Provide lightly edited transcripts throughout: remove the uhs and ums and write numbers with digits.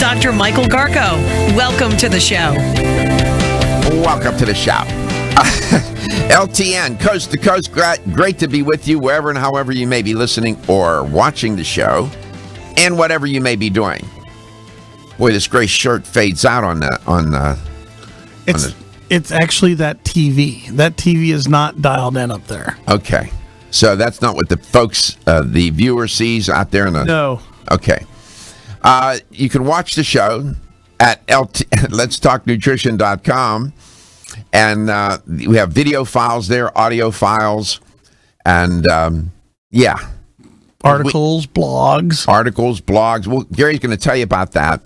Dr. Michael Garko. Welcome to the show. Welcome to the show. LTN, coast to coast, great to be with you wherever and however you may be listening or watching the show, and whatever you may be doing. Boy, this gray shirt fades out on the. It's actually that TV. That TV is not dialed in up there. Okay, so that's not what the folks, the viewer sees out there in the. No. Okay, you can watch the show at letstalknutrition.com, and we have video files there, audio files, and Articles, blogs. Well, Gary's going to tell you about that.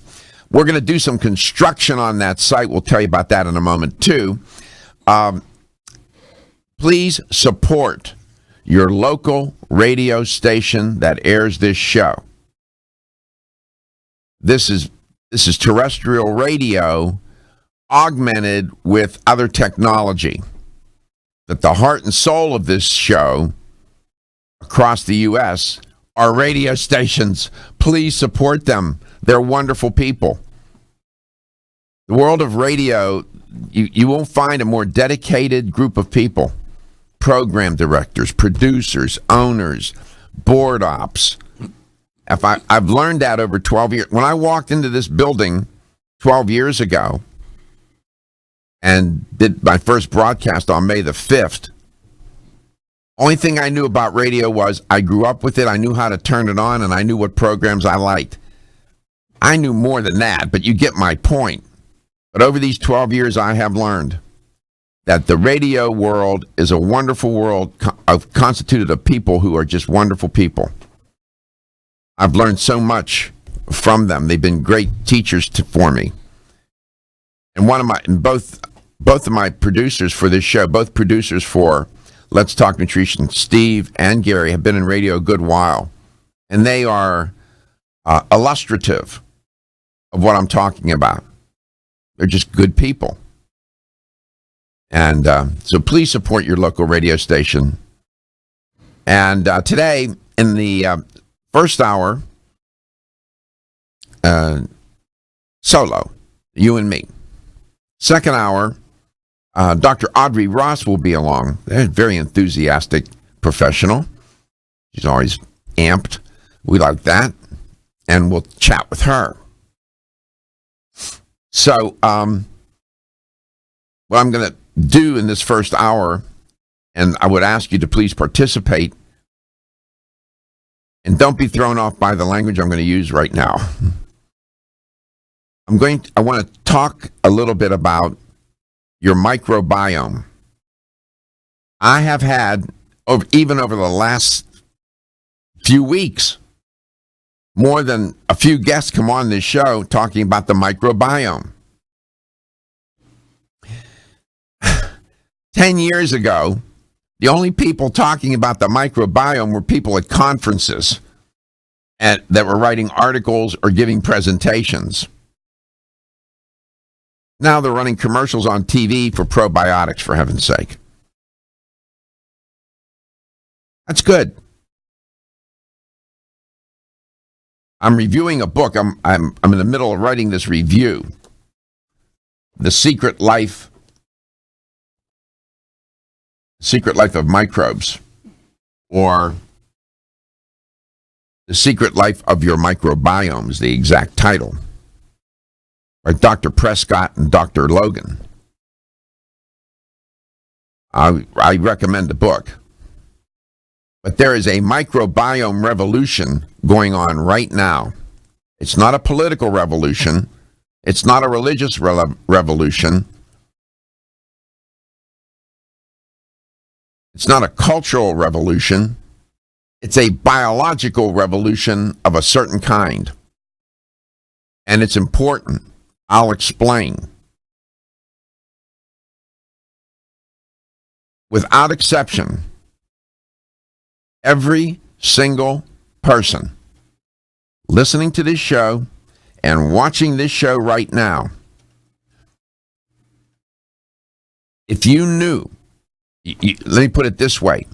We're going to do some construction on that site. We'll tell you about that in a moment, too. Please support your local radio station that airs this show. This is terrestrial radio augmented with other technology. But the heart and soul of this show across the U.S. are radio stations. Please support them. They're wonderful people. The world of radio, you won't find a more dedicated group of people. Program directors, producers, owners, board ops. I've learned that over 12 years. When I walked into this building 12 years ago and did my first broadcast on May the 5th, only thing I knew about radio was I grew up with it, I knew how to turn it on, and I knew what programs I liked. I knew more than that, but you get my point. But over these 12 years, I have learned that the radio world is a wonderful world constituted of people who are just wonderful people. I've learned so much from them. They've been great teachers for me. And both of my producers for this show, both producers for Let's Talk Nutrition, Steve and Gary, have been in radio a good while. And they are illustrative of what I'm talking about. They're just good people. And so please support your local radio station. And today, in the first hour, solo, you and me. Second hour, Dr. Audrey Ross will be along. They're a very enthusiastic professional. She's always amped. We like that. And we'll chat with her. So, what I'm going to do in this first hour, and I would ask you to please participate, and don't be thrown off by the language I'm going to use right now. I want to talk a little bit about your microbiome. I have had, even over the last few weeks, more than a few guests come on this show talking about the microbiome. 10 years ago, the only people talking about the microbiome were people at conferences that were writing articles or giving presentations. Now they're running commercials on TV for probiotics, for heaven's sake. That's good. I'm reviewing a book. I'm in the middle of writing this review. The Secret Life of Microbes, or The Secret Life of Your Microbiome is the exact title, by Dr. Prescott and Dr. Logan. I recommend the book. But there is a microbiome revolution going on right now. It's not a political revolution. It's not a religious revolution. It's not a cultural revolution. It's a biological revolution of a certain kind. And it's important. I'll explain. Without exception, every single person listening to this show and watching this show right now, if you knew, let me put it this way,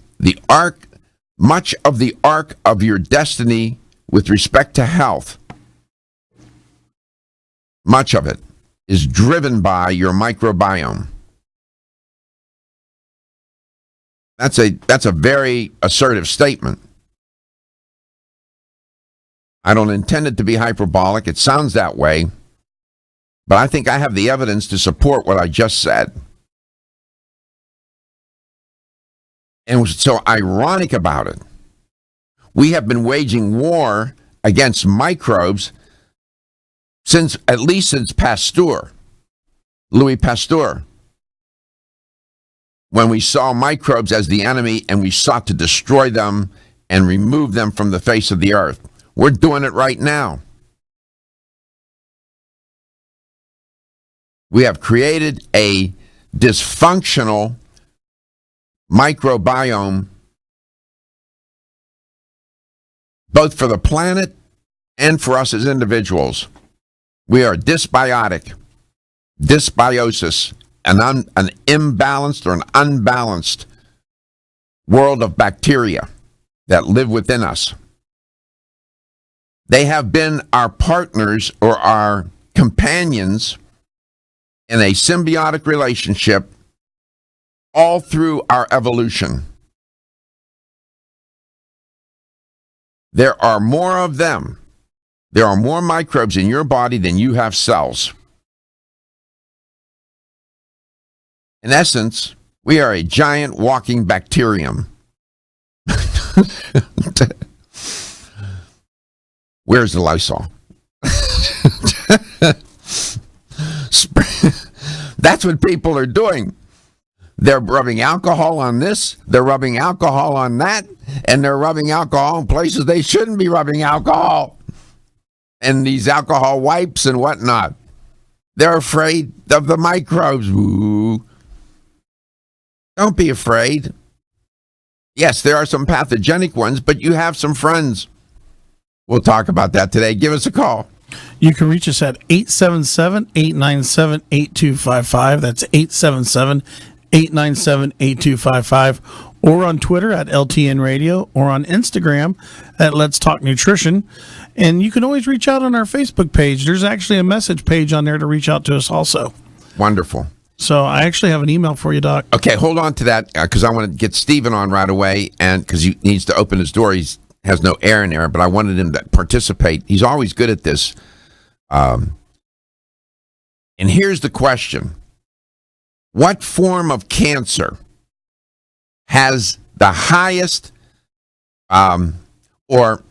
much of the arc of your destiny with respect to health much of it, is driven by your microbiome. That's a very assertive statement. I don't intend it to be hyperbolic. It sounds that way. But I think I have the evidence to support what I just said. And what's so ironic about it, we have been waging war against microbes at least since Pasteur, Louis Pasteur, when we saw microbes as the enemy and we sought to destroy them and remove them from the face of the earth. We're doing it right now. We have created a dysfunctional microbiome, both for the planet and for us as individuals. We are dysbiotic, dysbiosis, an imbalanced or an unbalanced world of bacteria that live within us. They have been our partners or our companions in a symbiotic relationship all through our evolution. There are more of them. There are more microbes in your body than you have cells. In essence, we are a giant walking bacterium. Where's the Lysol? That's what people are doing. They're rubbing alcohol on this, they're rubbing alcohol on that, and they're rubbing alcohol in places they shouldn't be rubbing alcohol. And these alcohol wipes and whatnot. They're afraid of the microbes. Ooh. Don't be afraid. Yes, there are some pathogenic ones, but you have some friends. We'll talk about that today. Give us a call. You can reach us at 877-897-8255. That's 877-897-8255. Or on Twitter at LTN Radio, or on Instagram at Let's Talk Nutrition. And you can always reach out on our Facebook page. There's actually a message page on there to reach out to us also. Wonderful. So I actually have an email for you, Doc. Okay, hold on to that because I want to get Stephen on right away, and because he needs to open his door. He has no air in there, but I wanted him to participate. He's always good at this. And here's the question. What form of cancer has the highest, what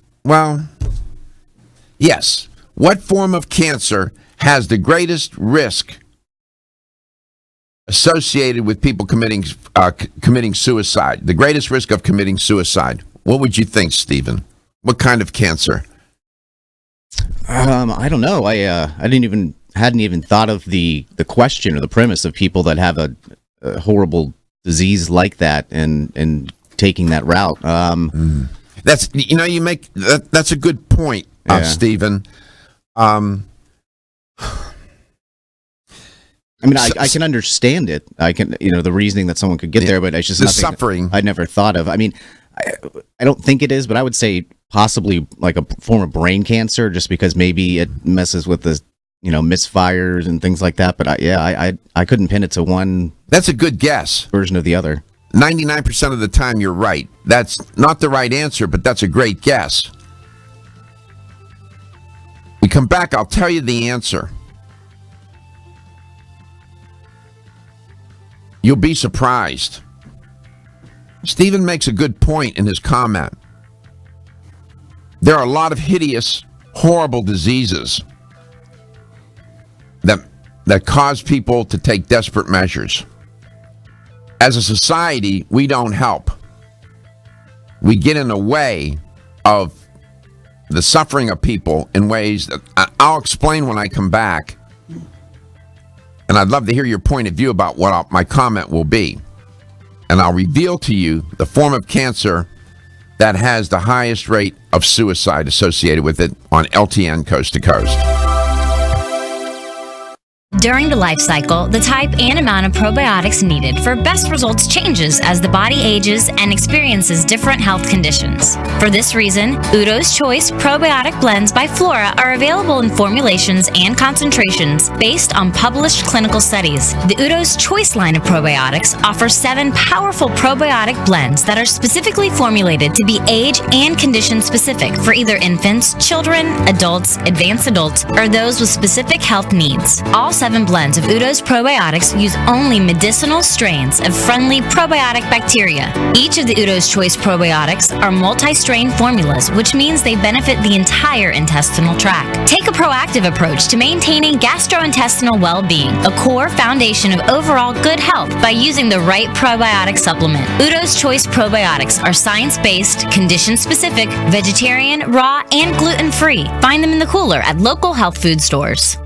form of cancer has the greatest risk associated with people committing suicide? The greatest risk of committing suicide. What would you think, Stephen? What kind of cancer? I don't know. I hadn't even thought of the question or the premise of people that have a horrible disease like that and taking that route. That's you make that's a good point, Stephen. I mean, I can understand it. I can, the reasoning that someone could get there, but it's just the nothing suffering I'd never thought of. I mean, I don't think it is, but I would say possibly like a form of brain cancer, just because maybe it messes with the, misfires and things like that. But I couldn't pin it to one. That's a good guess. Version of the other. 99% of the time, you're right. That's not the right answer, but that's a great guess. We come back, I'll tell you the answer. You'll be surprised. Stephen makes a good point in his comment. There are a lot of hideous, horrible diseases that cause people to take desperate measures. As a society, we don't help. We get in the way of the suffering of people in ways that I'll explain when I come back. And I'd love to hear your point of view about what my comment will be. And I'll reveal to you the form of cancer that has the highest rate of suicide associated with it on LTN Coast to Coast. During the life cycle, the type and amount of probiotics needed for best results changes as the body ages and experiences different health conditions. For this reason, Udo's Choice Probiotic Blends by Flora are available in formulations and concentrations based on published clinical studies. The Udo's Choice line of probiotics offers 7 powerful probiotic blends that are specifically formulated to be age and condition specific for either infants, children, adults, advanced adults, or those with specific health needs. All 7 blends of Udo's probiotics use only medicinal strains of friendly probiotic bacteria. Each of the Udo's Choice probiotics are multi-strain formulas, which means they benefit the entire intestinal tract. Take a proactive approach to maintaining gastrointestinal well-being, a core foundation of overall good health, by using the right probiotic supplement. Udo's Choice probiotics are science-based, condition-specific, vegetarian, raw, and gluten-free. Find them in the cooler at local health food stores.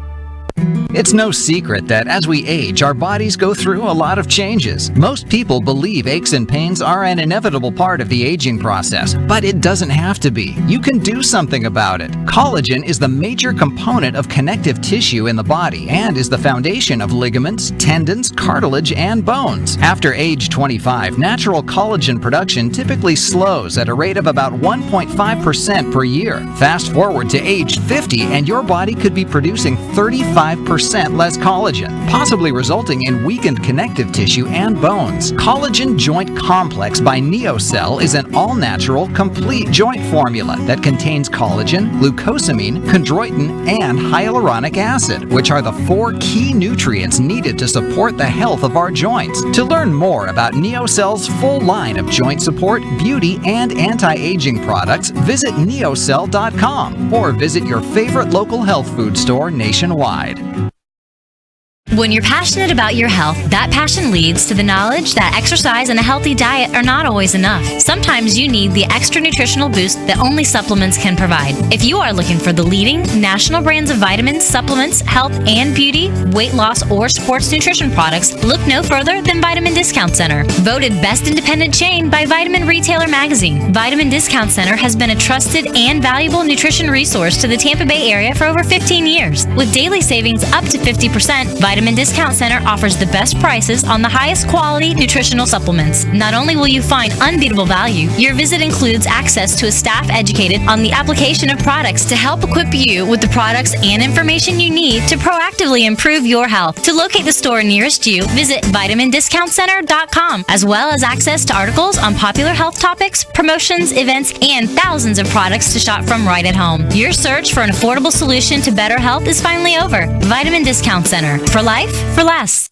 It's no secret that as we age, our bodies go through a lot of changes. Most people believe aches and pains are an inevitable part of the aging process, but it doesn't have to be. You can do something about it. Collagen is the major component of connective tissue in the body and is the foundation of ligaments, tendons, cartilage, and bones. After age 25, natural collagen production typically slows at a rate of about 1.5% per year. Fast forward to age 50 and your body could be producing 35% less collagen, possibly resulting in weakened connective tissue and bones. Collagen Joint Complex by NeoCell is an all-natural, complete joint formula that contains collagen, glucosamine, chondroitin, and hyaluronic acid, which are the 4 key nutrients needed to support the health of our joints. To learn more about NeoCell's full line of joint support, beauty, and anti-aging products, visit neocell.com or visit your favorite local health food store nationwide. When you're passionate about your health, that passion leads to the knowledge that exercise and a healthy diet are not always enough. Sometimes you need the extra nutritional boost that only supplements can provide. If you are looking for the leading national brands of vitamins, supplements, health and beauty, weight loss, or sports nutrition products, look no further than Vitamin Discount Center. Voted Best Independent Chain by Vitamin Retailer Magazine, Vitamin Discount Center has been a trusted and valuable nutrition resource to the Tampa Bay area for over 15 years. With daily savings up to 50%, Vitamin Discount Center offers the best prices on the highest quality nutritional supplements. Not only will you find unbeatable value, your visit includes access to a staff educated on the application of products to help equip you with the products and information you need to proactively improve your health. To locate the store nearest you, visit vitamindiscountcenter.com, as well as access to articles on popular health topics, promotions, events, and thousands of products to shop from right at home. Your search for an affordable solution to better health is finally over. Vitamin Discount Center. For life, for less.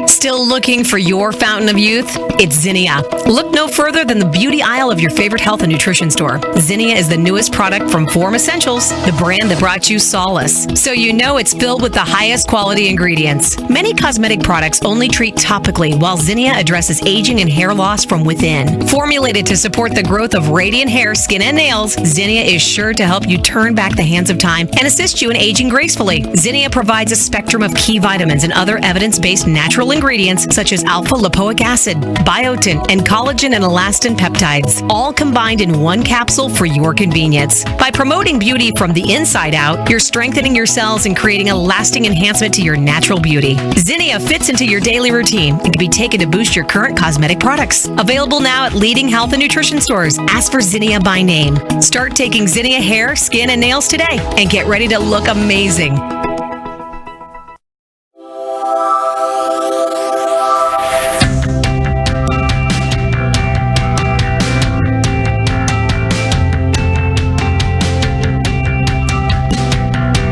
Still looking for your fountain of youth? It's Zinnia. Look no further than the beauty aisle of your favorite health and nutrition store. Zinnia is the newest product from Form Essentials, the brand that brought you solace. So you know it's filled with the highest quality ingredients. Many cosmetic products only treat topically, while Zinnia addresses aging and hair loss from within. Formulated to support the growth of radiant hair, skin, and nails, Zinnia is sure to help you turn back the hands of time and assist you in aging gracefully. Zinnia provides a spectrum of key vitamins and other evidence-based natural ingredients such as alpha-lipoic acid, biotin, and collagen and elastin peptides, all combined in one capsule for your convenience. By promoting beauty from the inside out, you're strengthening your cells and creating a lasting enhancement to your natural beauty. Zinnia fits into your daily routine and can be taken to boost your current cosmetic products. Available now at leading health and nutrition stores. Ask for Zinnia by name. Start taking Zinnia hair, skin, and nails today and get ready to look amazing.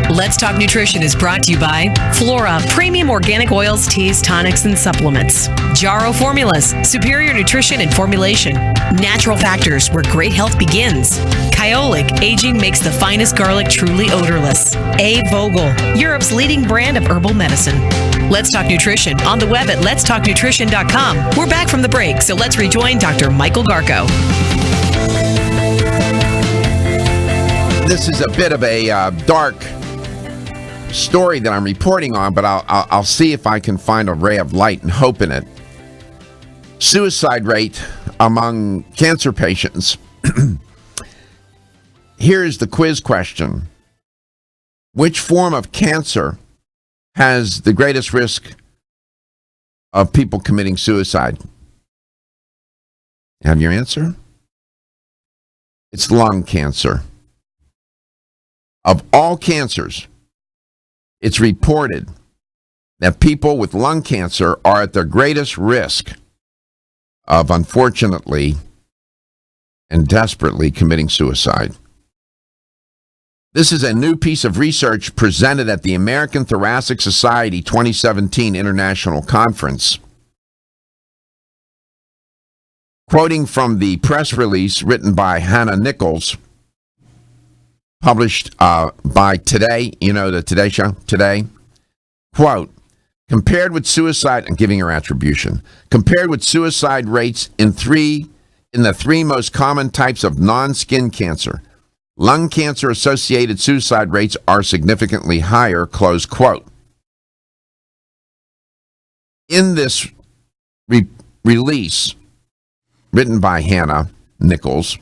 Let's Talk Nutrition is brought to you by Flora, premium organic oils, teas, tonics, and supplements. Jarrow Formulas, superior nutrition and formulation. Natural Factors, where great health begins. Kyolic, aging makes the finest garlic truly odorless. A. Vogel, Europe's leading brand of herbal medicine. Let's Talk Nutrition on the web at letstalknutrition.com. We're back from the break, so let's rejoin Dr. Michael Garko. This is a bit of a dark story that I'm reporting on, but I'll see if I can find a ray of light and hope in it. Suicide rate among cancer patients. Here's the quiz question. Which form of cancer has the greatest risk of people committing suicide? Have your answer? It's lung cancer. Of all cancers, it's reported that people with lung cancer are at their greatest risk of, unfortunately and desperately, committing suicide. This is a new piece of research presented at the American Thoracic Society 2017 International Conference. Quoting from the press release written by Hannah Nichols, published by Today, you know, the Today Show, Today, quote, compared with suicide, I'm giving her attribution, compared with suicide rates in the three most common types of non-skin cancer, lung cancer-associated suicide rates are significantly higher, close quote. In this release, written by Hannah Nichols,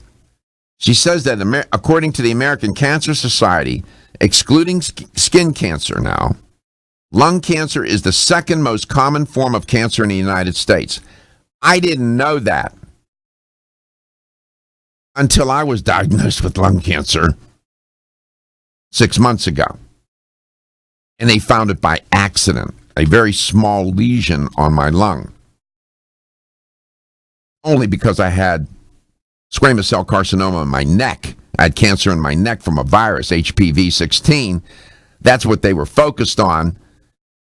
she says that according to the American Cancer Society, excluding skin cancer now, lung cancer is the second most common form of cancer in the United States. I didn't know that until I was diagnosed with lung cancer 6 months ago. And they found it by accident, a very small lesion on my lung. Only because I had squamous cell carcinoma in my neck. I had cancer in my neck from a virus, HPV-16. That's what they were focused on.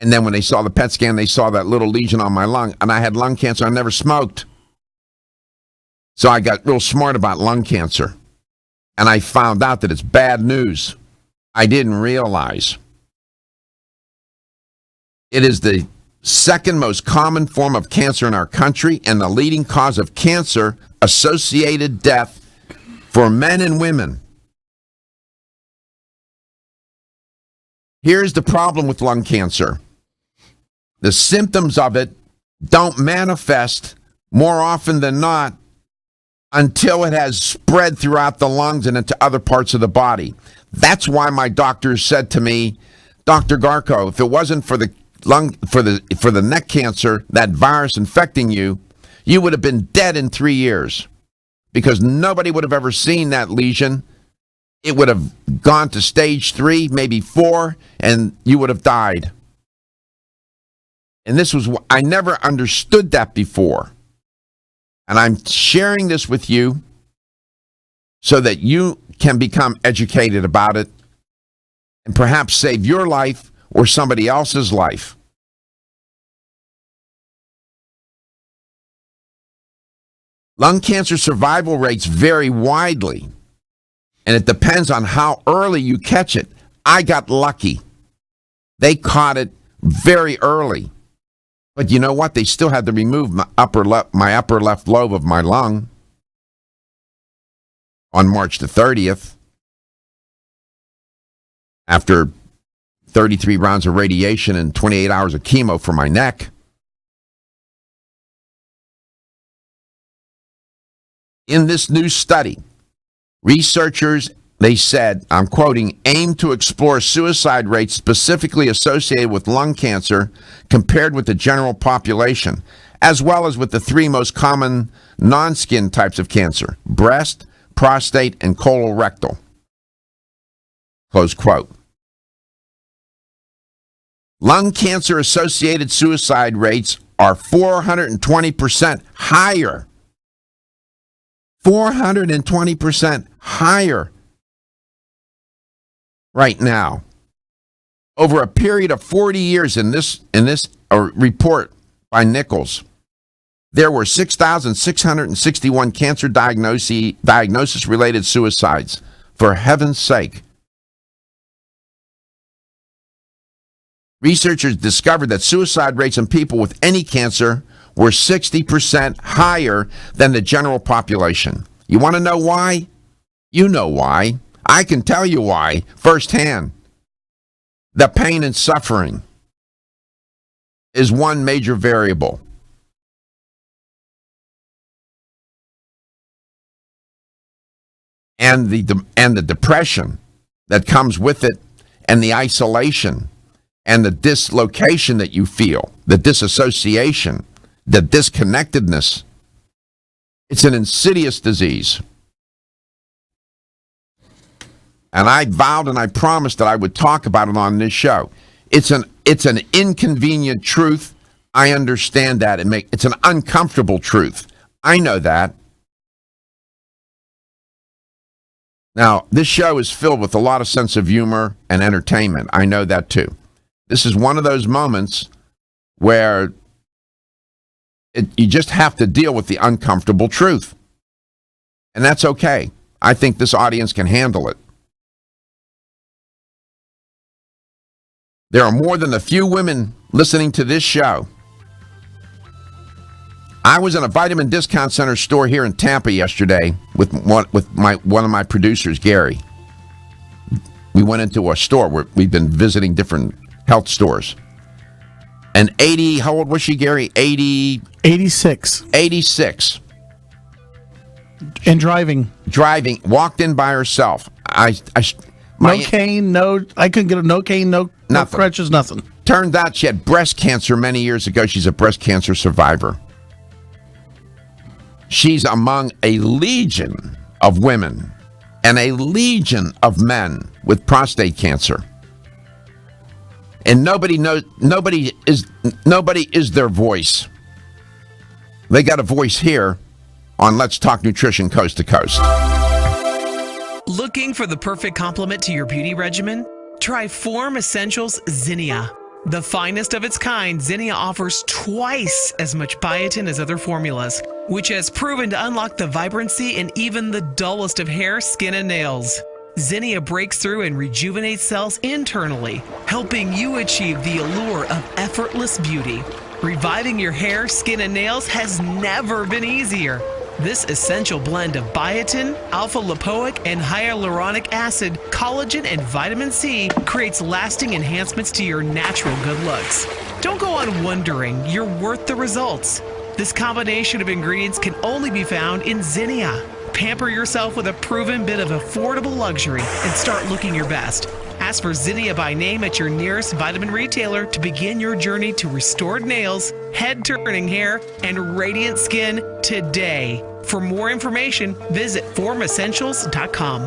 And then when they saw the PET scan, they saw that little lesion on my lung. And I had lung cancer. I never smoked. So I got real smart about lung cancer. And I found out that it's bad news. I didn't realize. It is the second most common form of cancer in our country and the leading cause of cancer-associated death for men and women. Here's the problem with lung cancer. The symptoms of it don't manifest more often than not until it has spread throughout the lungs and into other parts of the body. That's why my doctor said to me, Dr. Garko, if it wasn't for the for the neck cancer, that virus infecting you, you would have been dead in 3 years, because nobody would have ever seen that lesion. It would have gone to stage 3, maybe 4, and you would have died. And this was, I never understood that before. And I'm sharing this with you so that you can become educated about it and perhaps save your life or somebody else's life. Lung cancer survival rates vary widely, and it depends on how early you catch it. I got lucky. They caught it very early. But you know what? They still had to remove my upper left lobe of my lung on March the 30th after 33 rounds of radiation and 28 hours of chemo for my neck. In this new study, researchers, they said, I'm quoting, aim to explore suicide rates specifically associated with lung cancer compared with the general population, as well as with the three most common non-skin types of cancer: breast, prostate, and colorectal. Close quote. Lung cancer-associated suicide rates are 420% higher. 420% higher right now. Over a period of 40 years in this report by Nichols, there were 6,661 cancer diagnosis-related suicides. For heaven's sake. Researchers discovered that suicide rates in people with any cancer were 60% higher than the general population. You want to know why? You know why. I can tell you why firsthand. The pain and suffering is one major variable. And the depression that comes with it, and the isolation, and the dislocation that you feel, the disassociation, the disconnectedness. It's an insidious disease. And I vowed and I promised that I would talk about it on this show. It's an inconvenient truth. I understand that. It's an uncomfortable truth. I know that. Now, this show is filled with a lot of sense of humor and entertainment. I know that too. This is one of those moments where you just have to deal with the uncomfortable truth. And that's okay. I think this audience can handle it. There are more than a few women listening to this show. I was in a vitamin discount center store here in Tampa yesterday with one of my producers, Gary. We went into a store where we've been visiting different health stores. And how old was she, Gary? 86. 86. And driving. Walked in by herself. No cane, I couldn't get no cane, no crutches, nothing. Turned out she had breast cancer many years ago. She's a breast cancer survivor. She's among a legion of women and a legion of men with prostate cancer. And nobody is their voice. They got a voice here on Let's Talk Nutrition Coast to Coast. Looking for the perfect complement to your beauty regimen? Try Form Essentials Zinnia. The finest of its kind, Zinnia offers twice as much biotin as other formulas, which has proven to unlock the vibrancy in even the dullest of hair, skin, and nails. Zinnia breaks through and rejuvenates cells internally, helping you achieve the allure of effortless beauty. Reviving your hair, skin, and nails has never been easier. This essential blend of biotin, alpha-lipoic, and hyaluronic acid, collagen, and vitamin C creates lasting enhancements to your natural good looks. Don't go on wondering, you're worth the results. This combination of ingredients can only be found in Zinnia. Pamper yourself with a proven bit of affordable luxury and start looking your best. Ask for Zinnia by name at your nearest vitamin retailer to begin your journey to restored nails, head-turning hair, and radiant skin today. For more information, visit formessentials.com.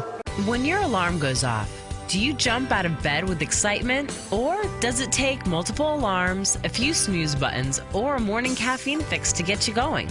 When your alarm goes off, do you jump out of bed with excitement? Or does it take multiple alarms, a few snooze buttons, or a morning caffeine fix to get you going?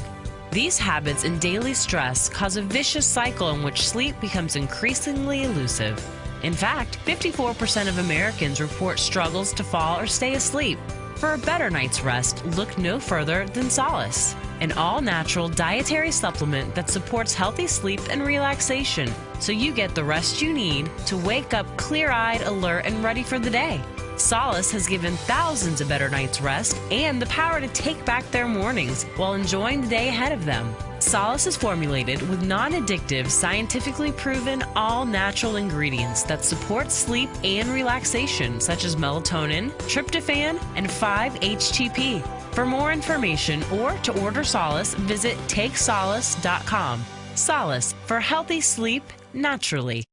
These habits and daily stress cause a vicious cycle in which sleep becomes increasingly elusive. In fact, 54% of Americans report struggles to fall or stay asleep. For a better night's rest, look no further than Solace, an all-natural dietary supplement that supports healthy sleep and relaxation, so you get the rest you need to wake up clear-eyed, alert, and ready for the day. Solace has given thousands a better night's rest and the power to take back their mornings while enjoying the day ahead of them. Solace is formulated with non-addictive, scientifically proven, all-natural ingredients that support sleep and relaxation, such as melatonin, tryptophan, and 5-HTP. For more information or to order Solace, visit takesolace.com. Solace for healthy sleep naturally.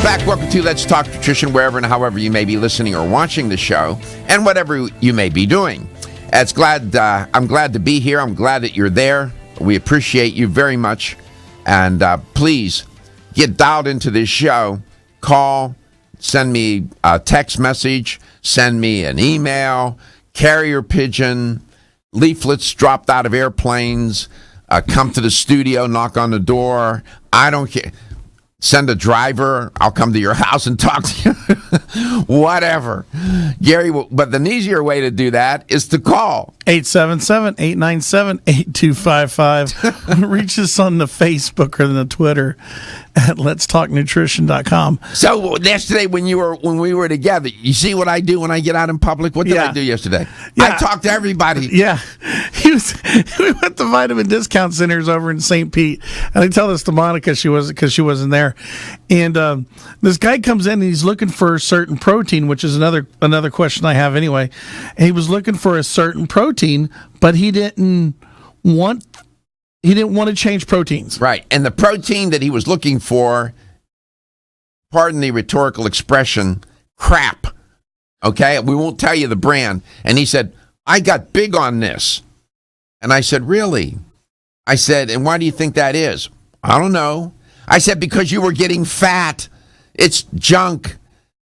back. Welcome to Let's Talk Nutrition, wherever and however you may be listening or watching the show, and whatever you may be doing. I'm glad to be here. I'm glad that you're there. We appreciate you very much. And please get dialed into this show. Call, send me a text message, send me an email, carrier pigeon, leaflets dropped out of airplanes, come to the studio, knock on the door. I don't care. Send a driver. I'll come to your house and talk to you. Whatever. Gary, but the easier way to do that is to call. 877-897-8255. Reach us on the Facebook or the Twitter at letstalknutrition.com. So yesterday when we were together, you see what I do when I get out in public? What did I do yesterday? Yeah. I talked to everybody. Yeah. We went to Vitamin Discount Centers over in St. Pete. And I tell this to Monica because she wasn't there. And this guy comes in and he's looking for a certain protein, which is another question I have anyway. And he was looking for a certain protein, but he didn't want to change proteins. Right. And the protein that he was looking for, pardon the rhetorical expression, crap. Okay? We won't tell you the brand. And he said, I got big on this. And I said, really? I said, and why do you think that is? I don't know. I said, because you were getting fat. It's junk.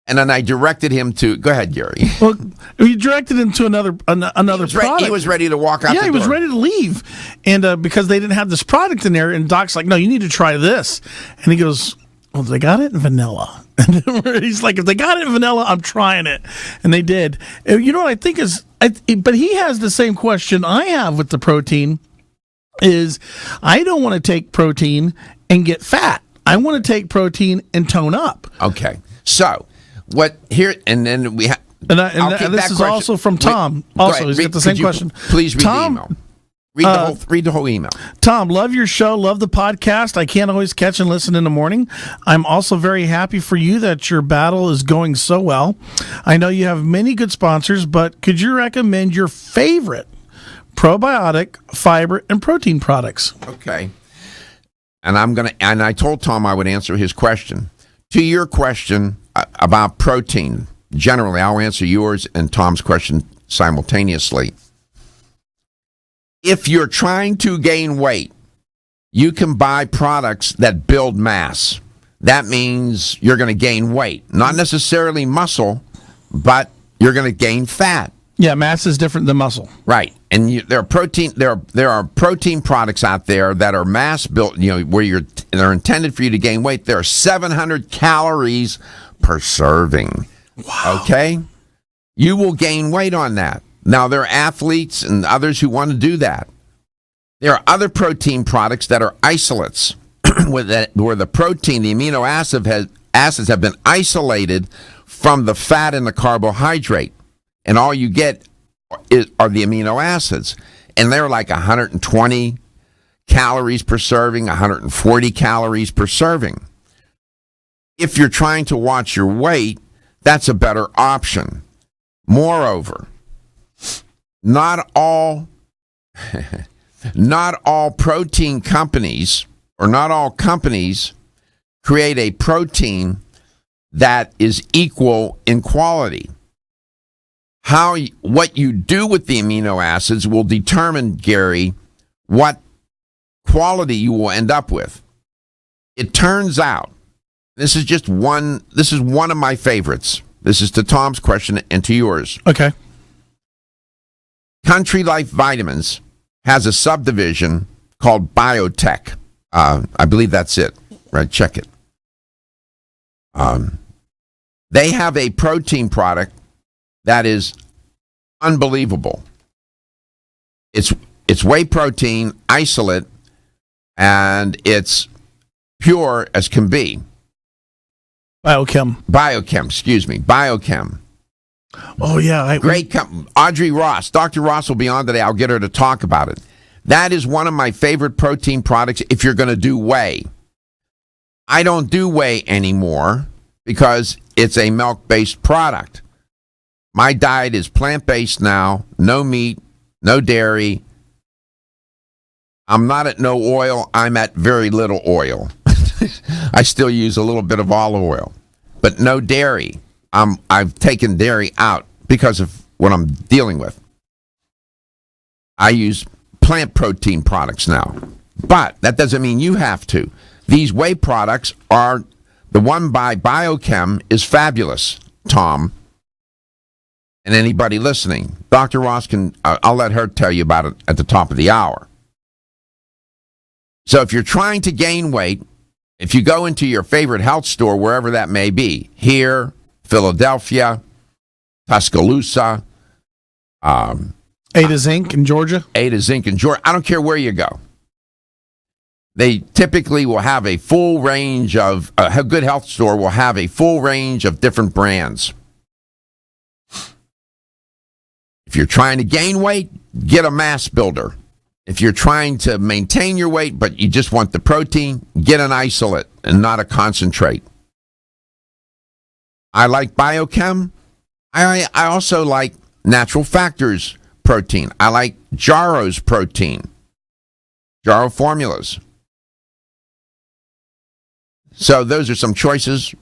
And then I directed him to, go ahead, Gary. Well, you directed him to another product. He was ready to walk out the door. Yeah, he was ready to leave. And because they didn't have this product in there, and Doc's like, no, you need to try this. And he goes, well, they got it in vanilla. And he's like, if they got it in vanilla, I'm trying it. And they did. You know what I think is, but he has the same question I have with the protein, is I don't want to take protein and get fat. I want to take protein and tone up. Okay. So, what here, and then we have. And this is also from Tom. He's got the same question. Please read Tom, the email. Read the whole email. Tom, love your show, love the podcast. I can't always catch and listen in the morning. I'm also very happy for you that your battle is going so well. I know you have many good sponsors, but could you recommend your favorite probiotic, fiber, and protein products? Okay. And I told Tom I would answer his question. To your question about protein, generally, I'll answer yours and Tom's question simultaneously. If you're trying to gain weight, you can buy products that build mass. That means you're going to gain weight. Not necessarily muscle, but you're going to gain fat. Yeah, mass is different than muscle. Right. And there are protein products out there that are mass built, where they're intended for you to gain weight. There are 700 calories per serving. Wow. Okay? You will gain weight on that. Now, there are athletes and others who want to do that. There are other protein products that are isolates, where the protein, the amino acids have been isolated from the fat and the carbohydrate. And all you get are the amino acids. And they're like 120 calories per serving, 140 calories per serving. If you're trying to watch your weight, that's a better option. Moreover, not all protein companies, or not all companies, create a protein that is equal in quality. What you do with the amino acids will determine, Gary, what quality you will end up with. It turns out, this is one of my favorites. This is to Tom's question and to yours. Okay. Country Life Vitamins has a subdivision called Biotech. I believe that's it. Right? Check it. They have a protein product that is unbelievable. It's whey protein isolate, and it's pure as can be. Biochem, excuse me. Biochem. Oh, yeah. Great Audrey Ross. Dr. Ross will be on today. I'll get her to talk about it. That is one of my favorite protein products if you're going to do whey. I don't do whey anymore because it's a milk-based product. My diet is plant-based now, no meat, no dairy. I'm not at no oil. I'm at very little oil. I still use a little bit of olive oil. but no dairy. I've taken dairy out because of what I'm dealing with. I use plant protein products now, but that doesn't mean you have to. These whey products are, the one by Biochem is fabulous, Tom, and anybody listening. Dr. Ross can, I'll let her tell you about it at the top of the hour. So if you're trying to gain weight, if you go into your favorite health store, wherever that may be, here, Philadelphia, Tuscaloosa, Ada Zinc in Georgia. Ada Zinc in Georgia. I don't care where you go. They typically will have a full range of, a good health store will have a full range of different brands. If you're trying to gain weight, get a mass builder. If you're trying to maintain your weight, but you just want the protein, get an isolate and not a concentrate. I like Biochem. I also like Natural Factors protein. I like Jarro's protein. Jarro formulas. So those are some choices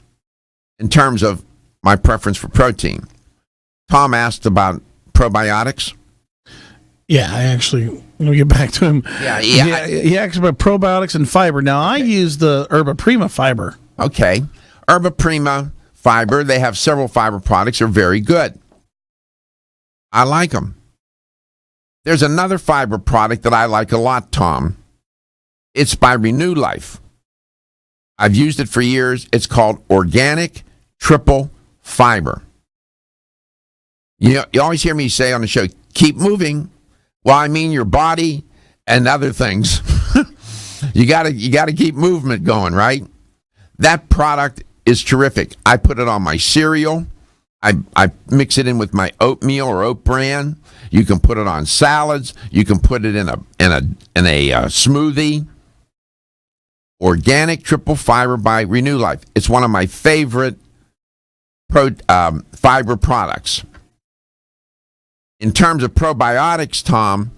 in terms of my preference for protein. Tom asked about probiotics. Yeah, I actually, let me get back to him. Yeah. He asked about probiotics and fiber. Now, I use the Herba Prima fiber. Okay. Herba Prima fiber, they have several fiber products. They're very good. I like them. There's another fiber product that I like a lot, Tom. It's by Renew Life. I've used it for years. It's called Organic Triple Fiber. You always hear me say on the show, keep moving. Well, I mean your body and other things. You gotta keep movement going, right? That product is terrific. I put it on my cereal. I mix it in with my oatmeal or oat bran. You can put it on salads. You can put it in a smoothie. Organic Triple Fiber by Renew Life. It's one of my favorite fiber products. In terms of probiotics, Tom,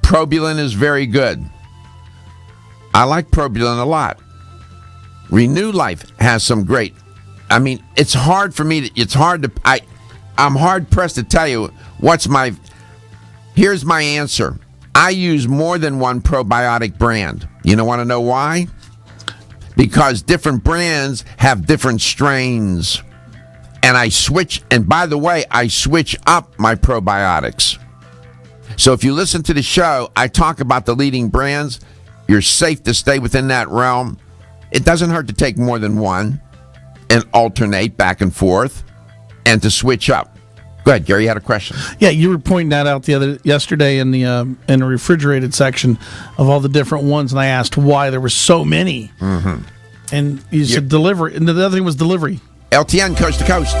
Probulin is very good. I like Probulin a lot. Renew Life has some great. I mean, it's hard for me. I'm hard pressed to tell you what's my. Here's my answer. I use more than one probiotic brand. You want to know why? Because different brands have different strains. And I switch, and by the way, I switch up my probiotics. So if you listen to the show, I talk about the leading brands. You're safe to stay within that realm. It doesn't hurt to take more than one and alternate back and forth and to switch up. Go ahead, Gary, you had a question. Yeah, you were pointing that out yesterday in the refrigerated section of all the different ones, and I asked why there were so many. Mm-hmm. And you said delivery, and the other thing was delivery. LTN, coast to coast.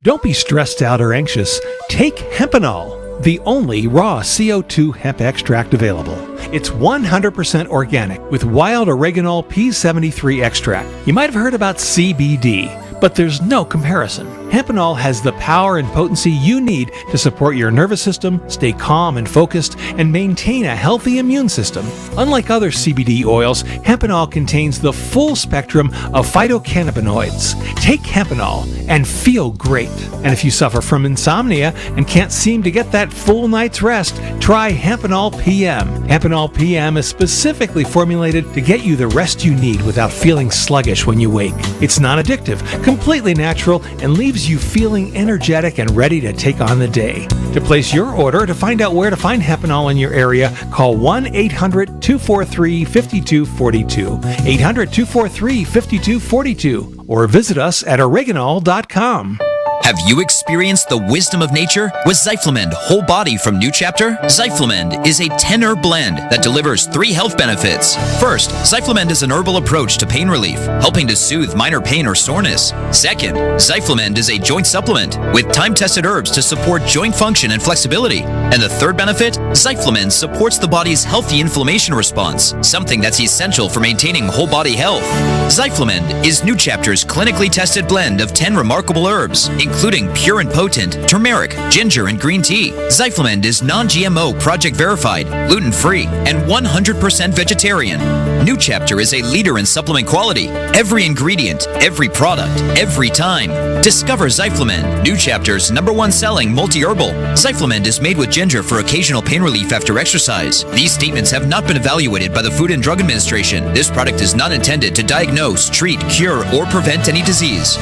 Don't be stressed out or anxious. Take Hempanol, the only raw CO2 hemp extract available. It's 100% organic with wild oreganol P73 extract. You might have heard about CBD, but there's no comparison. Hempanol has the power and potency you need to support your nervous system, stay calm and focused, and maintain a healthy immune system. Unlike other CBD oils, Hempanol contains the full spectrum of phytocannabinoids. Take Hempanol and feel great. And if you suffer from insomnia and can't seem to get that full night's rest, try Hempanol PM. Hempanol PM is specifically formulated to get you the rest you need without feeling sluggish when you wake. It's non-addictive, completely natural, and leaves you feeling energetic and ready to take on the day. To place your order, to find out where to find Hempanol in your area, call 1-800-243-5242, 800-243-5242, or visit us at oreganol.com. Have you experienced the wisdom of nature with Zyflamend Whole Body from New Chapter? Zyflamend is a 10-herb blend that delivers 3 health benefits. First, Zyflamend is an herbal approach to pain relief, helping to soothe minor pain or soreness. Second, Zyflamend is a joint supplement with time-tested herbs to support joint function and flexibility. And the third benefit, Zyflamend supports the body's healthy inflammation response, something that's essential for maintaining whole body health. Zyflamend is New Chapter's clinically tested blend of 10 remarkable herbs, including including pure and potent turmeric, ginger, and green tea. Zyflamend is non-GMO, project verified, gluten-free, and 100% vegetarian. New Chapter is a leader in supplement quality. Every ingredient, every product, every time. Discover Zyflamend, New Chapter's #1 selling multi-herbal. Zyflamend is made with ginger for occasional pain relief after exercise. These statements have not been evaluated by the Food and Drug Administration. This product is not intended to diagnose, treat, cure, or prevent any disease.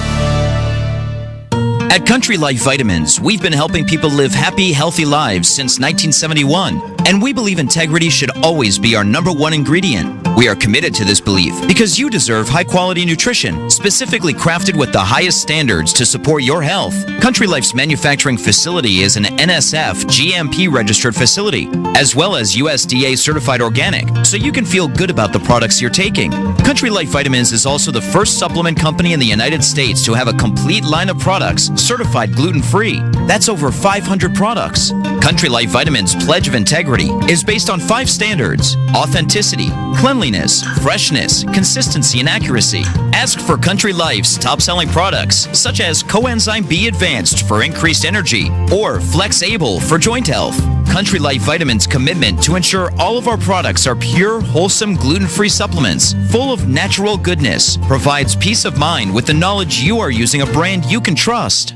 At Country Life Vitamins, we've been helping people live happy, healthy lives since 1971, and we believe integrity should always be our #1 ingredient. We are committed to this belief because you deserve high-quality nutrition, specifically crafted with the highest standards to support your health. Country Life's manufacturing facility is an NSF GMP-registered facility, as well as USDA certified organic, so you can feel good about the products you're taking. Country Life Vitamins is also the first supplement company in the United States to have a complete line of products certified gluten-free. That's over 500 products. Country Life Vitamins' pledge of integrity is based on 5 standards: authenticity, cleanliness, freshness, consistency, and accuracy. Ask for Country Life's top-selling products, such as Coenzyme B Advanced for increased energy or Flex Able for joint health. Country Life Vitamins' commitment to ensure all of our products are pure, wholesome, gluten-free supplements full of natural goodness provides peace of mind with the knowledge you are using a brand you can trust.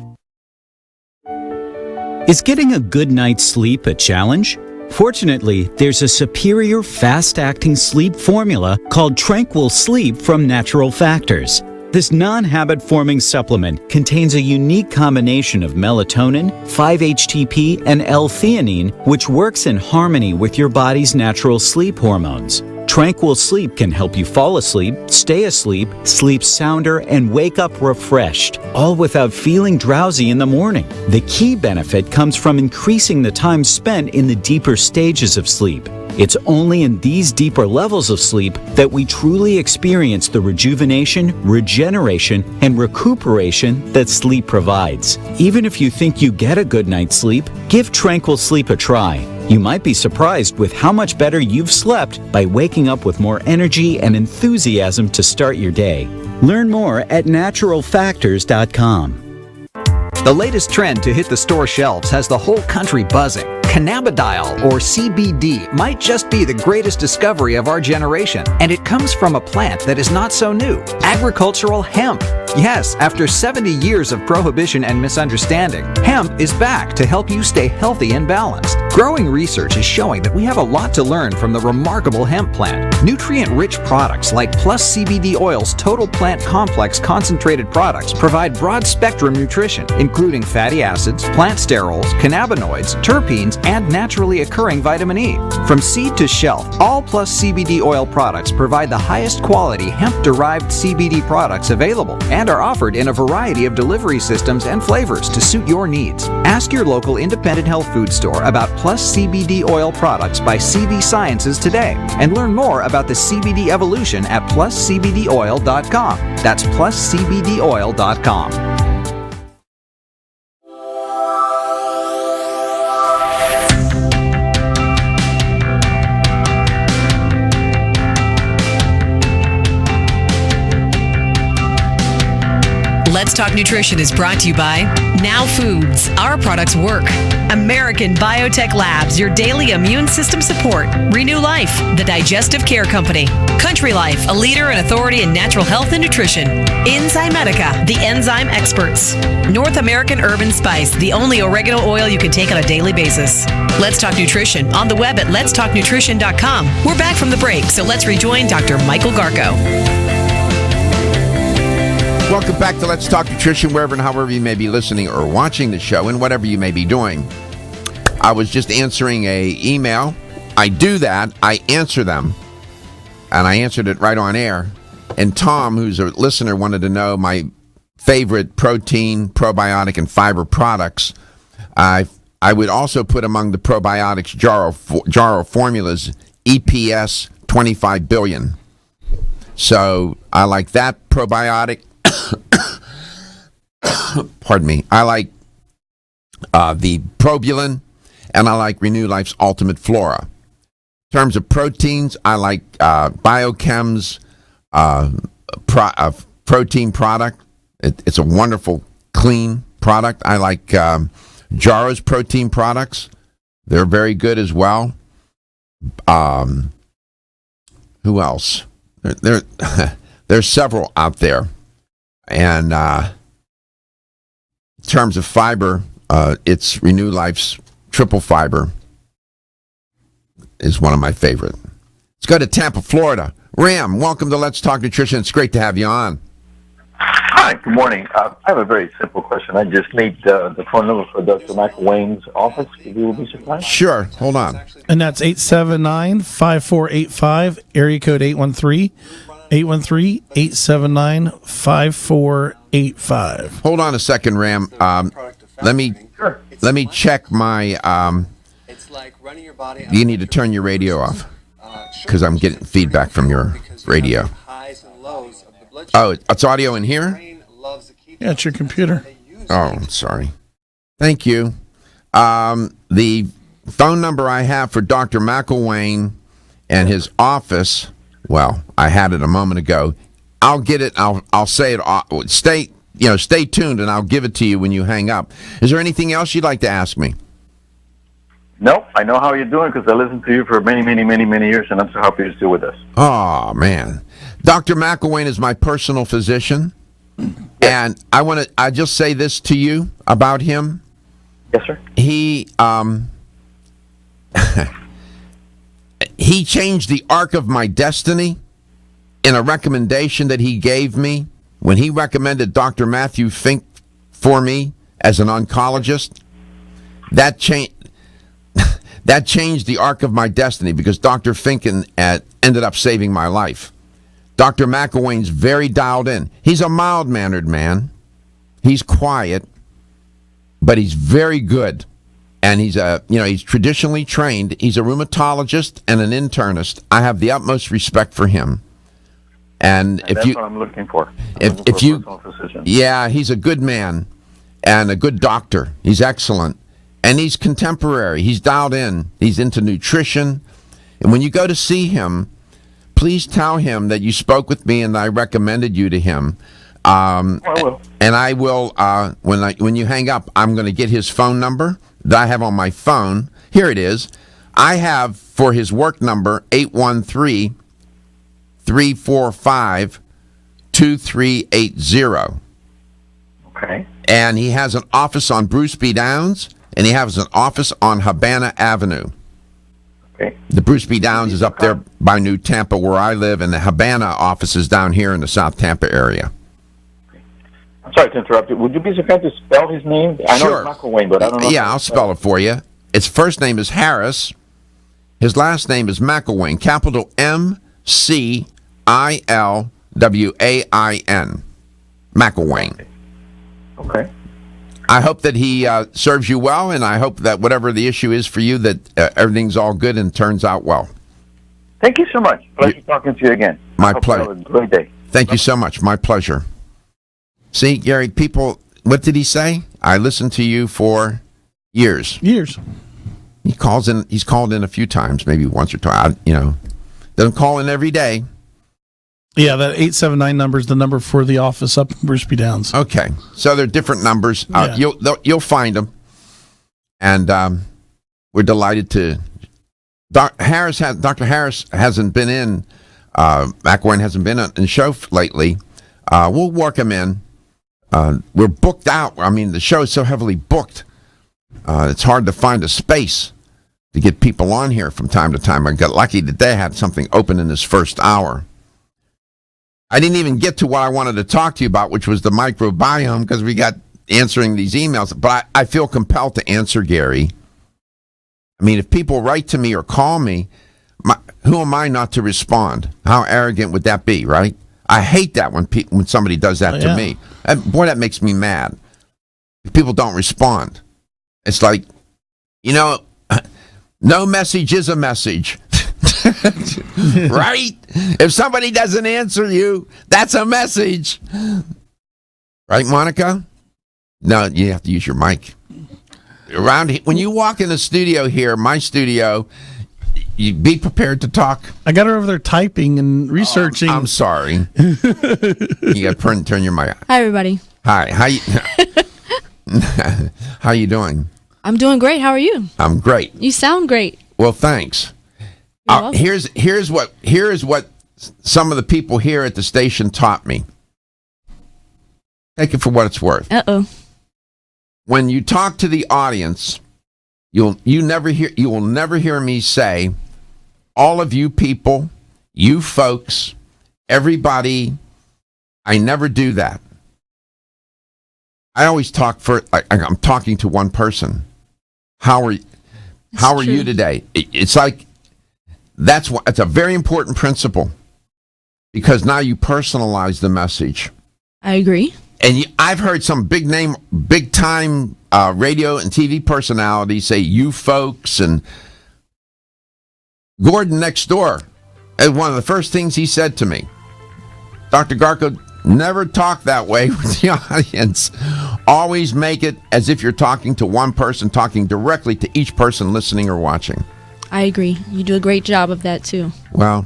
Is getting a good night's sleep a challenge? Fortunately, there's a superior fast-acting sleep formula called Tranquil Sleep from Natural Factors. This non-habit-forming supplement contains a unique combination of melatonin, 5-HTP, and L-theanine, which works in harmony with your body's natural sleep hormones. Tranquil Sleep can help you fall asleep, stay asleep, sleep sounder, and wake up refreshed, all without feeling drowsy in the morning. The key benefit comes from increasing the time spent in the deeper stages of sleep. It's only in these deeper levels of sleep that we truly experience the rejuvenation, regeneration, and recuperation that sleep provides. Even if you think you get a good night's sleep, give Tranquil Sleep a try. You might be surprised with how much better you've slept by waking up with more energy and enthusiasm to start your day. Learn more at naturalfactors.com. The latest trend to hit the store shelves has the whole country buzzing. Cannabidiol, or CBD, might just be the greatest discovery of our generation, and it comes from a plant that is not so new: agricultural hemp. Yes, after 70 years of prohibition and misunderstanding, hemp is back to help you stay healthy and balanced. Growing research is showing that we have a lot to learn from the remarkable hemp plant. Nutrient-rich products like Plus CBD Oil's Total Plant Complex concentrated products provide broad-spectrum nutrition, including fatty acids, plant sterols, cannabinoids, terpenes, and naturally occurring vitamin E. From seed to shelf, all Plus CBD Oil products provide the highest quality hemp-derived CBD products available and are offered in a variety of delivery systems and flavors to suit your needs. Ask your local independent health food store about Plus CBD Oil products by CV Sciences today and learn more about the CBD evolution at pluscbdoil.com. That's pluscbdoil.com. Let's Talk Nutrition is brought to you by Now Foods. Our products work. American Biotech Labs, your daily immune system support. Renew Life, the digestive care company. Country Life, a leader and authority in natural health and nutrition. Enzymedica, the enzyme experts. North American Herb and Spice, the only oregano oil you can take on a daily basis. Let's Talk Nutrition on the web at letstalknutrition.com. We're back from the break, so let's rejoin Dr. Michael Garko. Welcome back to Let's Talk Nutrition, wherever and however you may be listening or watching the show, and whatever you may be doing. I was just answering a email. I do that. I answer them, and I answered it right on air. And Tom, who's a listener, wanted to know my favorite protein, probiotic, and fiber products. I would also put among the probiotics Jarrow Formulas EPS 25 billion. So I like that probiotic. Pardon me. I like the Probulin, and I like Renew Life's Ultimate Flora. In terms of proteins, I like Biochem's protein product. It's a wonderful, clean, product. I like Jarro's protein products. They're very good as well. Who else? There's several out there. And in terms of fiber, it's Renew Life's Triple Fiber is one of my favorite. Let's go to Tampa, Florida. Ram, welcome to Let's Talk Nutrition. It's great to have you on. Hi, good morning. I have a very simple question. I just need the phone number for Dr. Michael Wayne's office, if you will be surprised. Sure, hold on. And that's 879-5485, area code 813-879-5485. Hold on a second, Ram. Let me check my. You need to turn your radio off because I'm getting feedback from your radio. Oh, it's audio in here? Yeah, it's your computer. Oh, I'm sorry. Thank you. The phone number I have for Dr. McElwain and his office, well, I had it a moment ago. I'll get it. I'll say it. Stay tuned, and I'll give it to you when you hang up. Is there anything else you'd like to ask me? No, I know how you're doing because I listened to you for many, many, many, many years, and I'm so happy you're still with us. Oh, man. Dr. McElwain is my personal physician, and I just say this to you about him. Yes, sir. He he changed the arc of my destiny in a recommendation that he gave me when he recommended Dr. Matthew Fink for me as an oncologist. That changed the arc of my destiny because Dr. Finken ended up saving my life. Dr. McElwain's very dialed in. He's a mild-mannered man. He's quiet, but he's very good. And he's traditionally trained. He's a rheumatologist and an internist. I have the utmost respect for him. And that's what I'm looking for. Yeah, he's a good man and a good doctor. He's excellent. And he's contemporary. He's dialed in. He's into nutrition. And when you go to see him, please tell him that you spoke with me and I recommended you to him. I will. And I will, when you hang up, I'm going to get his phone number that I have on my phone. Here it is. I have for his work number 813-345-2380. Okay. And he has an office on Bruce B. Downs, and he has an office on Havana Avenue. Okay. The Bruce B. Downs is up there by New Tampa where I live, and the Havana office is down here in the South Tampa area. I'm sorry to interrupt you. Would you be so kind to spell his name? I know it's McElwain, but I don't know. Yeah, I'll spell it for you. His first name is Harris. His last name is McElwain, capital McIlwain. McElwain. Okay. I hope that he serves you well, and I hope that whatever the issue is for you, that everything's all good and turns out well. Thank you so much. Pleasure talking to you again. My pleasure. Have a great day. Thank you so much. My pleasure. See, Gary, people, what did he say? I listened to you for years. Years. He calls in. He's called in a few times, maybe once or twice. Doesn't call in every day. Yeah, that 879 number is the number for the office up in Bruce B. Downs. Okay, so they're different numbers. Yeah. You'll find them, and we're delighted to. Dr. Harris hasn't been in. McElwain hasn't been in the show lately. We'll work him in. We're booked out. I mean, the show is so heavily booked. It's hard to find a space to get people on here from time to time. I got lucky today. I had something open in this first hour. I didn't even get to what I wanted to talk to you about, which was the microbiome, because we got answering these emails. But I feel compelled to answer, Gary. I mean, if people write to me or call me, who am I not to respond? How arrogant would that be, right? I hate that when somebody does that to me. Boy, that makes me mad. If people don't respond. It's like, no message is a message. Right? If somebody doesn't answer you, that's a message. Right, Monica? No, you have to use your mic. When you walk in the studio here, my studio, you be prepared to talk. I got her over there typing and researching. I'm sorry. You got to turn your mic on. Hi, everybody. Hi. How you? How you doing? I'm doing great. How are you? I'm great. You sound great. Well, thanks. Here's what some of the people here at the station taught me. Take it for what it's worth. Uh-oh. When you talk to the audience, you will never hear me say, all of you people, you folks, everybody. I never do that. I always talk I'm talking to one person. How are you today? It's like it's a very important principle because now you personalize the message. I agree. And I've heard some big time radio and TV personalities say "you folks," and Gordon next door. And one of the first things he said to me, Dr. Garko, never talk that way with the audience. Always make it as if you're talking to one person, talking directly to each person listening or watching. I agree. You do a great job of that, too. Well,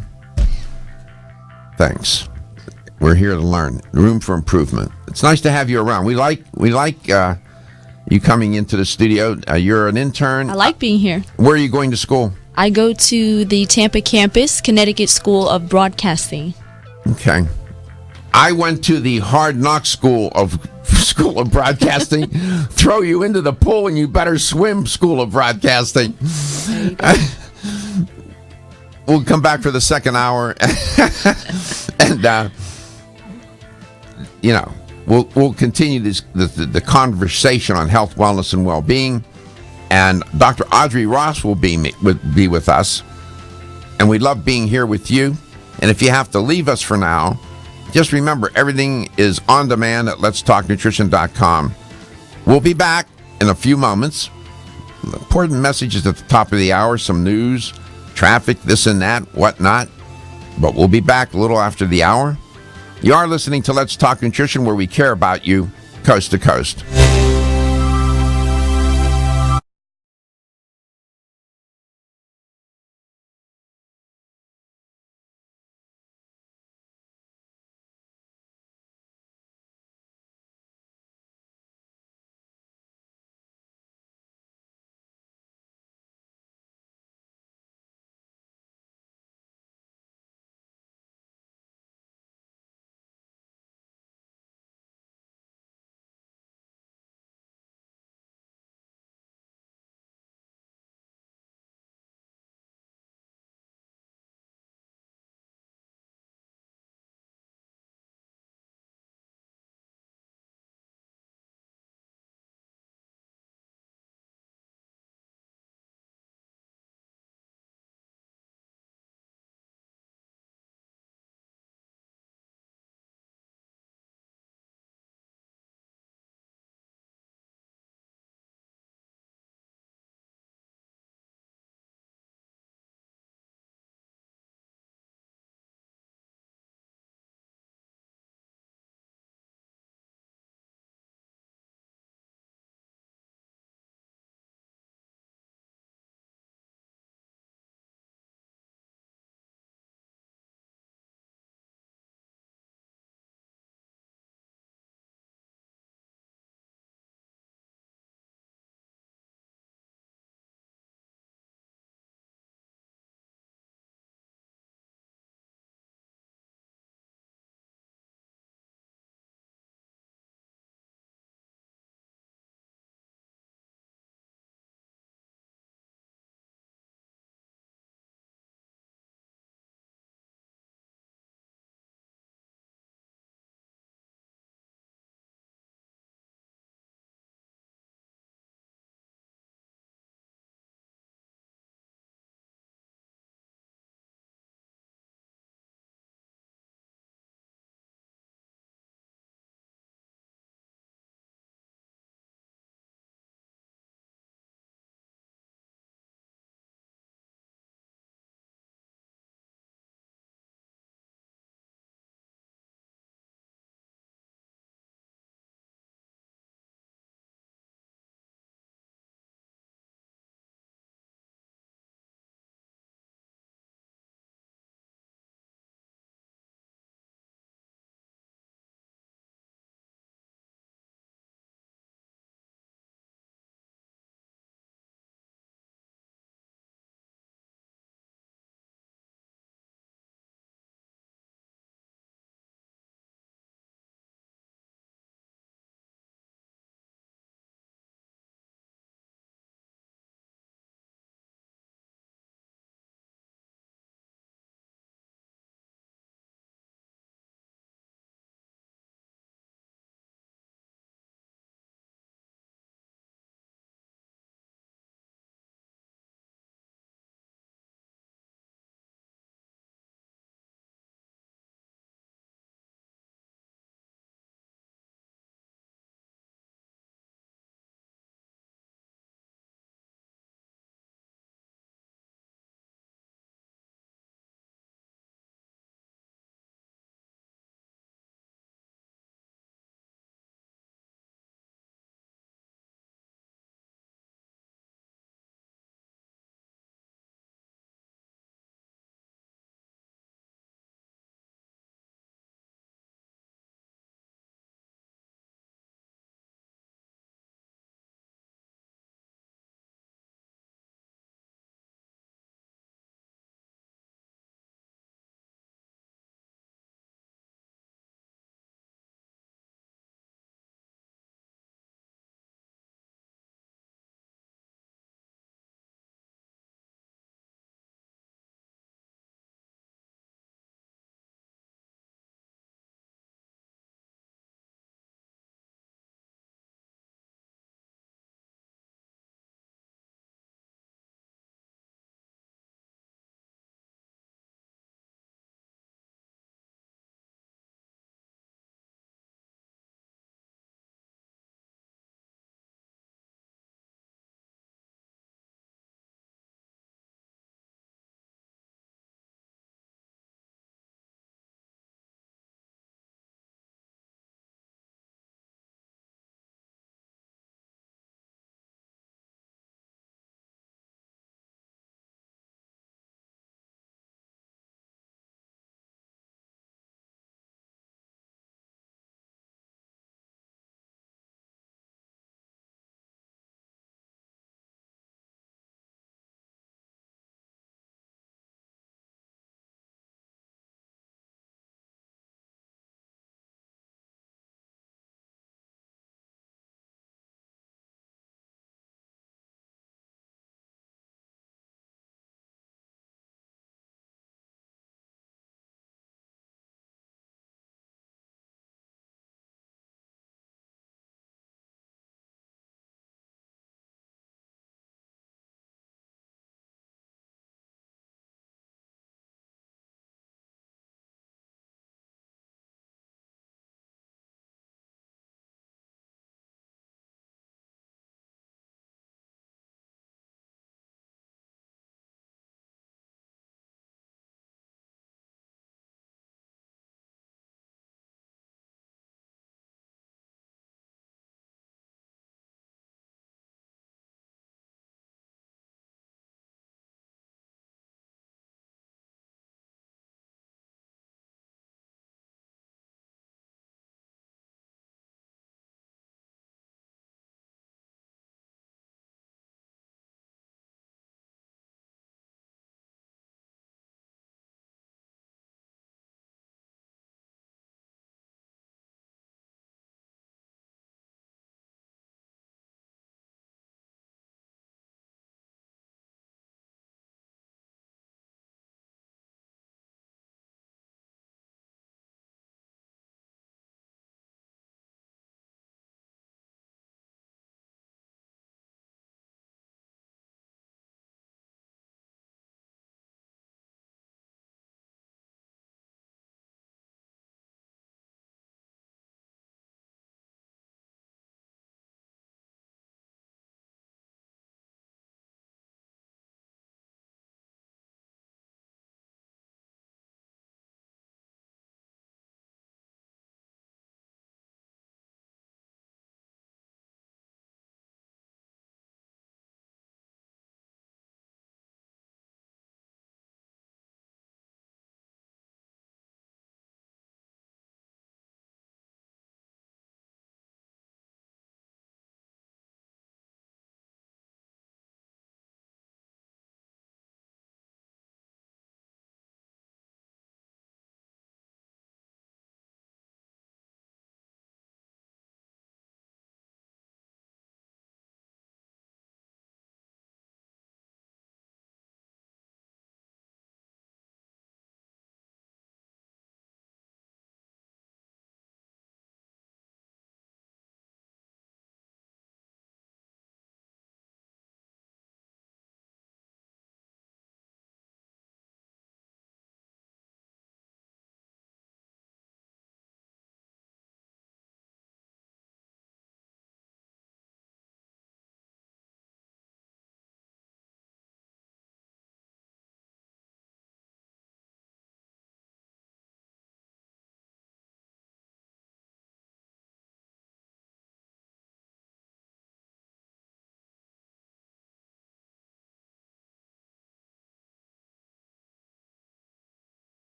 thanks. We're here to learn. Room for improvement. It's nice to have you around. We like you coming into the studio. You're an intern. I like being here. Where are you going to school? I go to the Tampa campus, Connecticut School of Broadcasting. Okay. I went to the Hard Knock School of Broadcasting. Throw you into the pool and you better swim, School of Broadcasting. We'll come back for the second hour, and we'll continue the conversation on health, wellness, and well-being. And Dr. Audrey Ross will be with us, and we love being here with you. And if you have to leave us for now, just remember, everything is on demand at letstalknutrition.com. We'll be back in a few moments. Important messages at the top of the hour, some news, traffic, this and that, whatnot. But we'll be back a little after the hour. You are listening to Let's Talk Nutrition, where we care about you coast to coast.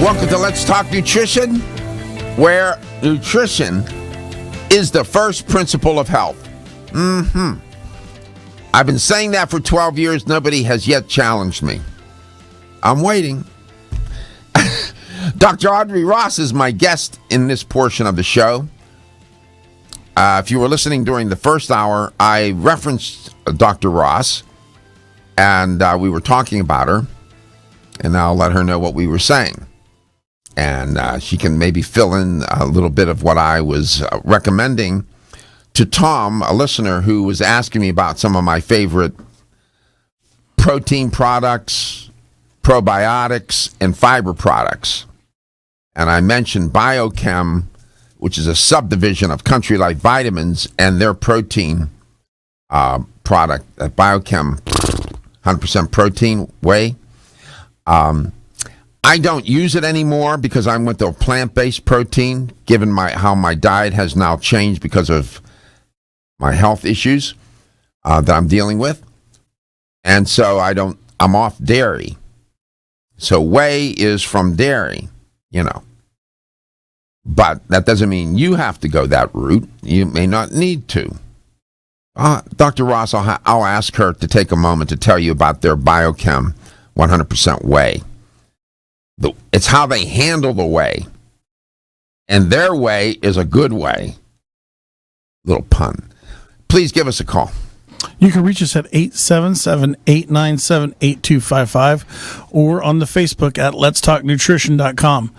Welcome to Let's Talk Nutrition, where nutrition is the first principle of health. I've been saying that for 12 years. Nobody has yet challenged me. I'm waiting. Dr. Audrey Ross is my guest in this portion of the show. If you were listening during the first hour, I referenced Dr. Ross, and we were talking about her, and I'll let her know what we were saying. And she can maybe fill in a little bit of what I was recommending to Tom, a listener who was asking me about some of my favorite protein products, probiotics, and fiber products. And I mentioned Biochem, which is a subdivision of Country Life Vitamins, and their protein product, Biochem 100% protein whey. I don't use it anymore because I went to a plant-based protein, given how my diet has now changed because of my health issues that I'm dealing with. And so I'm off dairy. So whey is from dairy, But that doesn't mean you have to go that route. You may not need to. Dr. Ross, I'll ask her to take a moment to tell you about their Biochem 100% whey. It's how they handle the whey. And their whey is a good whey. Little pun. Please give us a call. You can reach us at 877-897-8255 or on the Facebook at letstalknutrition.com.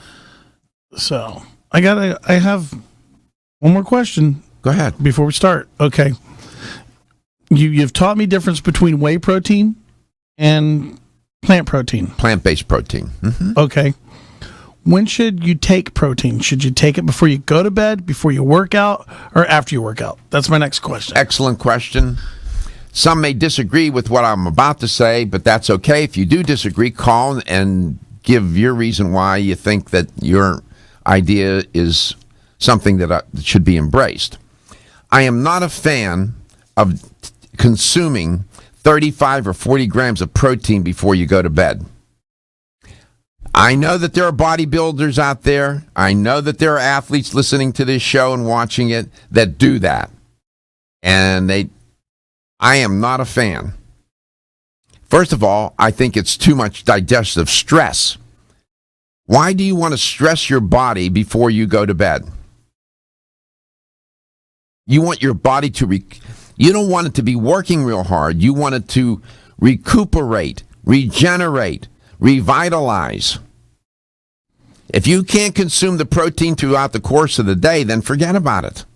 So I have one more question. Go ahead. Before we start. Okay. You've taught me difference between whey protein and plant protein. Plant-based protein. Mm-hmm. Okay. When should you take protein? Should you take it before you go to bed, before you work out, or after you work out? That's my next question. Excellent question. Some may disagree with what I'm about to say, but that's okay. If you do disagree, call and give your reason why you think that your idea is something that should be embraced. I am not a fan of consuming 35 or 40 grams of protein before you go to bed. I know that there are bodybuilders out there. I know that there are athletes listening to this show and watching it that do that. And I am not a fan. First of all, I think it's too much digestive stress. Why do you want to stress your body before you go to bed? You want your body to you don't want it to be working real hard. You want it to recuperate, regenerate, revitalize. If you can't consume the protein throughout the course of the day, then forget about it.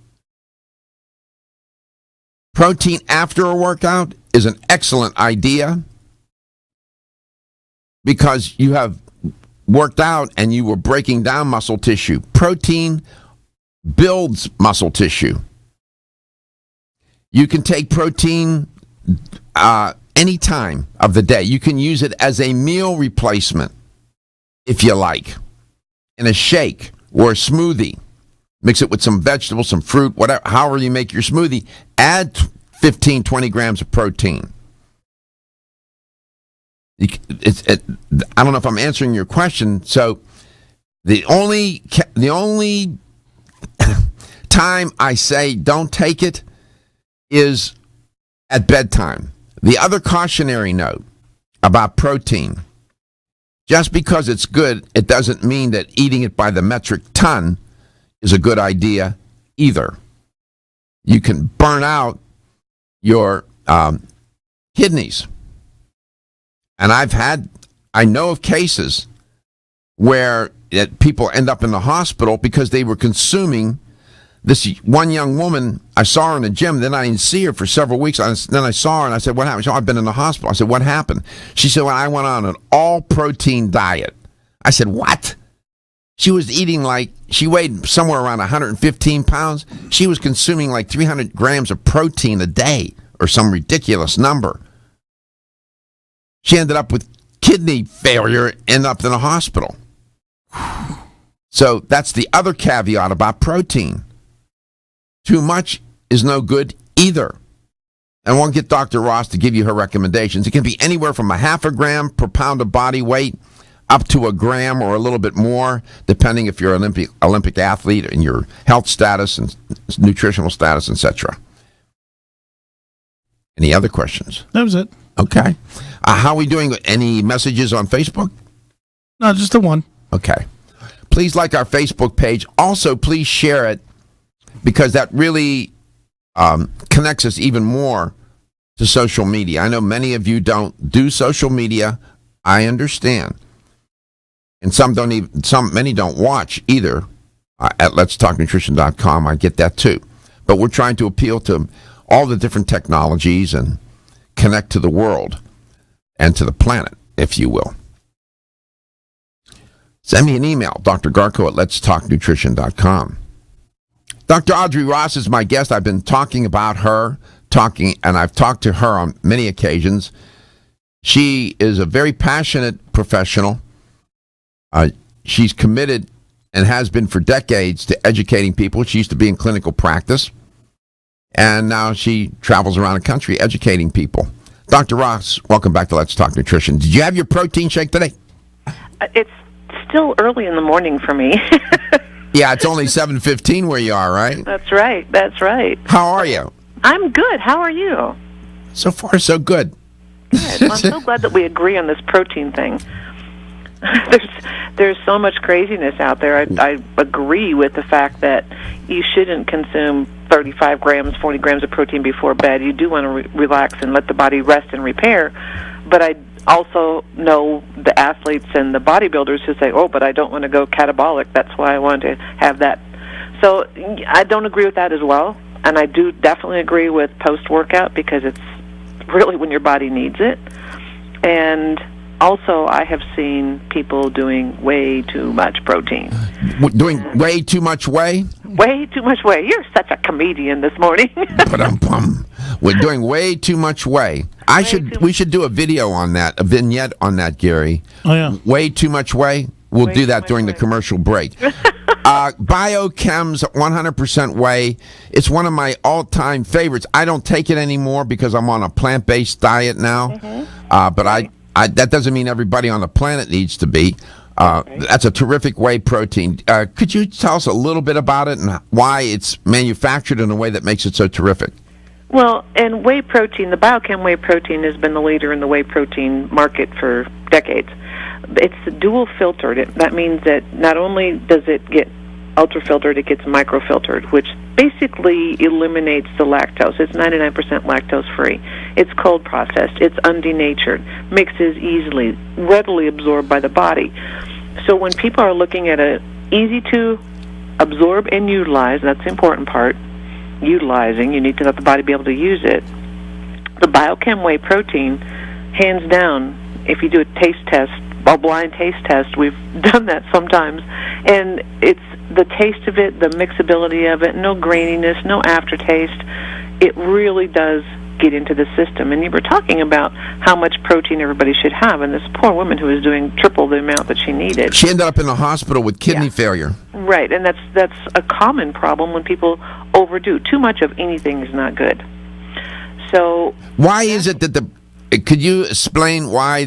Protein after a workout is an excellent idea because you have worked out and you were breaking down muscle tissue. Protein builds muscle tissue. You can take protein any time of the day. You can use it as a meal replacement, if you like, in a shake or a smoothie. Mix it with some vegetables, some fruit, whatever. However you make your smoothie, add 15, 20 grams of protein. I don't know if I'm answering your question. So the only time I say don't take it is at bedtime. The other cautionary note about protein, just because it's good, it doesn't mean that eating it by the metric ton is a good idea either. You can burn out your kidneys. And I know of cases where people end up in the hospital because they were consuming. This one young woman, I saw her in the gym, then I didn't see her for several weeks. Then I saw her and I said, what happened? She said, I've been in the hospital. I said, what happened? She said, well, I went on an all-protein diet. I said, what? She was eating she weighed somewhere around 115 pounds. She was consuming 300 grams of protein a day or some ridiculous number. She ended up with kidney failure, ended up in a hospital. So that's the other caveat about protein. Too much is no good either. And we'll get Dr. Ross to give you her recommendations. It can be anywhere from a half a gram per pound of body weight up to a gram or a little bit more, depending if you're an Olympic athlete and your health status and nutritional status, etc. Any other questions? That was it. Okay. How are we doing? Any messages on Facebook? No, just the one. Okay. Please like our Facebook page. Also, please share it, because that really connects us even more to social media. I know many of you don't do social media. I understand. And many don't watch either at letstalknutrition.com. I get that too. But we're trying to appeal to all the different technologies and connect to the world and to the planet, if you will. Send me an email, Dr. Garko at letstalknutrition.com. Dr. Audrey Ross is my guest. I've been talking about her, and I've talked to her on many occasions. She is a very passionate professional. She's committed and has been for decades to educating people. She used to be in clinical practice, and now she travels around the country educating people. Dr. Ross, welcome back to Let's Talk Nutrition. Did you have your protein shake today? It's still early in the morning for me. Yeah, it's only 7:15 where you are, right? That's right. That's right. How are you? I'm good. How are you? So far, so good. Good. Well, I'm so glad that we agree on this protein thing. There's so much craziness out there. I agree with the fact that you shouldn't consume 35 grams, 40 grams of protein before bed. You do want to relax and let the body rest and repair. But I also know the athletes and the bodybuilders who say, oh, but I don't want to go catabolic. That's why I want to have that. So I don't agree with that as well. And I do definitely agree with post-workout, because it's really when your body needs it. And also, I have seen people doing way too much protein. Doing way too much whey? Way too much whey. You're such a comedian this morning. We're doing way too much whey. We should do a video on that, a vignette on that, Gary. Oh, yeah. Way too much whey? We'll do that during the commercial break. Biochem's 100% whey. It's one of my all-time favorites. I don't take it anymore because I'm on a plant-based diet now. Mm-hmm. But that doesn't mean everybody on the planet needs to be. That's a terrific whey protein. Could you tell us a little bit about it and why it's manufactured in a way that makes it so terrific? Well, and whey protein, the Biochem whey protein has been the leader in the whey protein market for decades. It's dual filtered. That means that not only does it get ultra-filtered, it gets micro-filtered, which basically eliminates the lactose. It's 99% lactose-free. It's cold processed. It's undenatured. Mixes easily, readily absorbed by the body. So when people are looking at a easy to absorb and utilize, that's the important part, utilizing, you need to let the body be able to use it. The Biochem whey protein, hands down, if you do a taste test, a blind taste test, we've done that sometimes, and it's the taste of it, the mixability of it, no graininess, no aftertaste. It really does get into the system. And you were talking about how much protein everybody should have, and this poor woman who was doing triple the amount that she needed. She ended up in the hospital with kidney failure. Right, and that's a common problem when people overdo. Too much of anything is not good. So why is it that could you explain why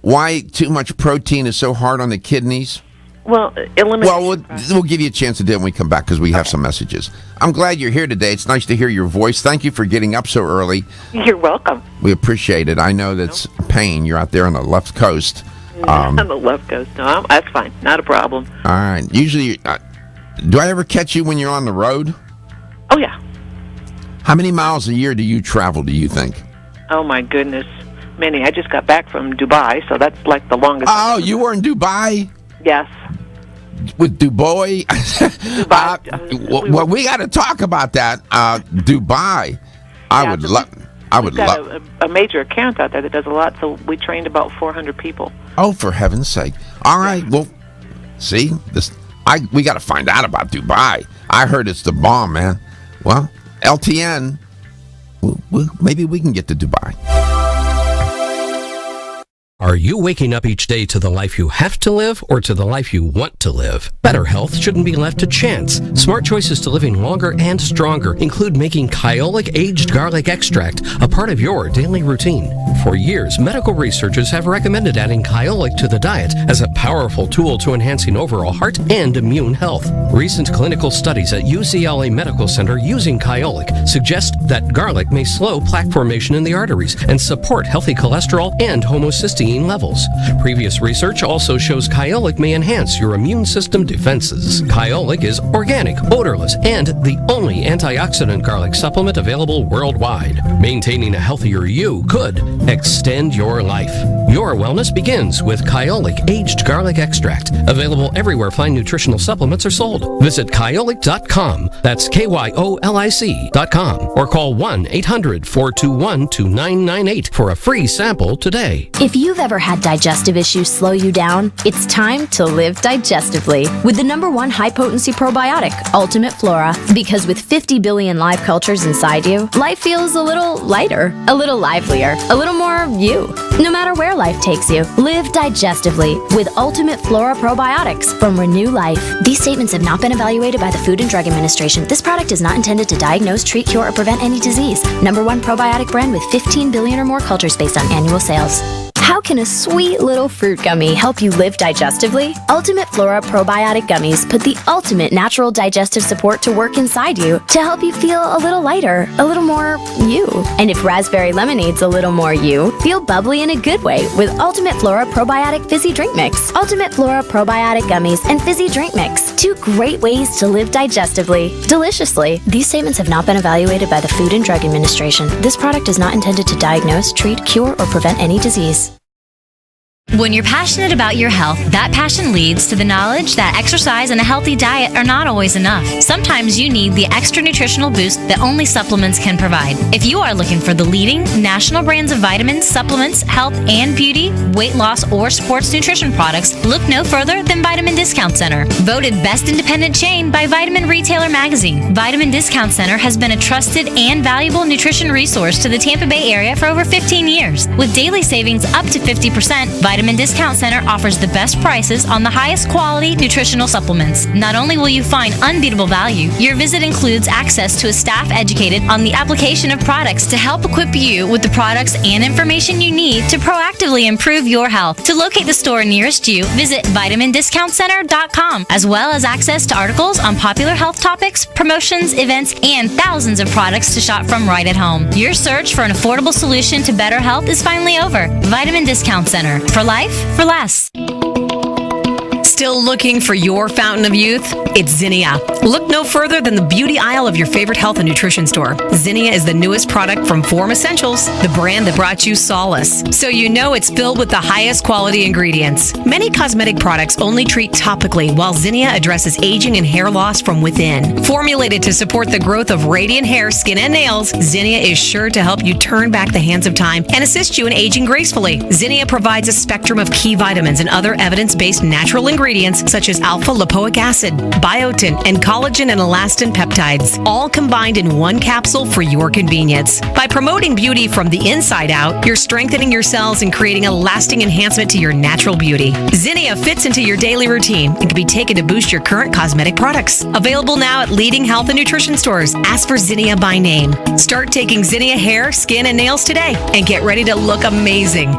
why too much protein is so hard on the kidneys? Well, we'll give you a chance to do it when we come back, because we have some messages. I'm glad you're here today. It's nice to hear your voice. Thank you for getting up so early. You're welcome. We appreciate it. I know that's a pain. You're out there on the left coast. On the left coast. No, that's fine. Not a problem. All right. Usually, do I ever catch you when you're on the road? Oh, yeah. How many miles a year do you travel, do you think? Oh, my goodness. Many. I just got back from Dubai, so that's like the longest. Oh, you were in Dubai? Yes. With Dubai? Well, we got to talk about that. Dubai. I would love. We've got a major account out there that does a lot, so we trained about 400 people. Oh, for heaven's sake! All right, well, see this. We got to find out about Dubai. I heard it's the bomb, man. Well, LTN. Maybe we can get to Dubai. Are Are you waking up each day to the life you have to live or to the life you want to live? Better health shouldn't be left to chance. Smart choices to living longer and stronger include making Kyolic aged garlic extract a part of your daily routine. For years, medical researchers have recommended adding Kyolic to the diet as a powerful tool to enhancing overall heart and immune health. Recent clinical studies at UCLA Medical Center using Kyolic suggest that garlic may slow plaque formation in the arteries and support healthy cholesterol and homocysteine levels. Previous research also shows Kyolic may enhance your immune system defenses. Kyolic is organic, odorless, and the only antioxidant garlic supplement available worldwide. Maintaining a healthier you could extend your life. Your wellness begins with Kyolic aged garlic extract, available everywhere fine nutritional supplements are sold. Visit Kyolic.com, that's KYOLIC.com, or call 1-800-421-2998 for a free sample today. If you've ever had digestive issues slow you down, it's time to live digestively with the #1 high-potency probiotic, Ultimate Flora. Because with 50 billion live cultures inside you, life feels a little lighter, a little livelier, a little more you. No matter where life takes you, live digestively with Ultimate Flora probiotics from Renew Life. These statements have not been evaluated by the Food and Drug Administration. This product is not intended to diagnose, treat, cure, or prevent any disease. #1 probiotic brand with 15 billion or more cultures based on annual sales. How can a sweet little fruit gummy help you live digestively? Ultimate Flora probiotic gummies put the ultimate natural digestive support to work inside you to help you feel a little lighter, a little more you. And if raspberry lemonade's a little more you, feel bubbly in a good way with Ultimate Flora probiotic fizzy drink mix. Ultimate Flora probiotic gummies and fizzy drink mix. 2 great ways to live digestively, deliciously. These statements have not been evaluated by the Food and Drug Administration. This product is not intended to diagnose, treat, cure, or prevent any disease. When you're passionate about your health, that passion leads to the knowledge that exercise and a healthy diet are not always enough. Sometimes you need the extra nutritional boost that only supplements can provide. If you are looking for the leading national brands of vitamins, supplements, health and beauty, weight loss, or sports nutrition products, look no further than Vitamin Discount Center. Voted best independent chain by Vitamin Retailer Magazine, Vitamin Discount Center has been a trusted and valuable nutrition resource to the Tampa Bay area for over 15 years. With daily savings up to 50%, Vitamin Discount Center offers the best prices on the highest quality nutritional supplements. Not only will you find unbeatable value, your visit includes access to a staff educated on the application of products to help equip you with the products and information you need to proactively improve your health. To locate the store nearest you, visit vitamindiscountcenter.com, as well as access to articles on popular health topics, promotions, events, and thousands of products to shop from right at home. Your search for an affordable solution to better health is finally over. Vitamin Discount Center. For life, for less. Still looking for your fountain of youth? It's Zinnia. Look no further than the beauty aisle of your favorite health and nutrition store. Zinnia is the newest product from Form Essentials, the brand that brought you solace. So you know it's filled with the highest quality ingredients. Many cosmetic products only treat topically, while Zinnia addresses aging and hair loss from within. Formulated to support the growth of radiant hair, skin, and nails, Zinnia is sure to help you turn back the hands of time and assist you in aging gracefully. Zinnia provides a spectrum of key vitamins and other evidence-based natural ingredients such as alpha-lipoic acid, biotin, and collagen and elastin peptides, all combined in one capsule for your convenience. By promoting beauty from the inside out, you're strengthening your cells and creating a lasting enhancement to your natural beauty. Zinnia fits into your daily routine and can be taken to boost your current cosmetic products. Available now at leading health and nutrition stores. Ask for Zinnia by name. Start taking Zinnia hair, skin, and nails today and get ready to look amazing.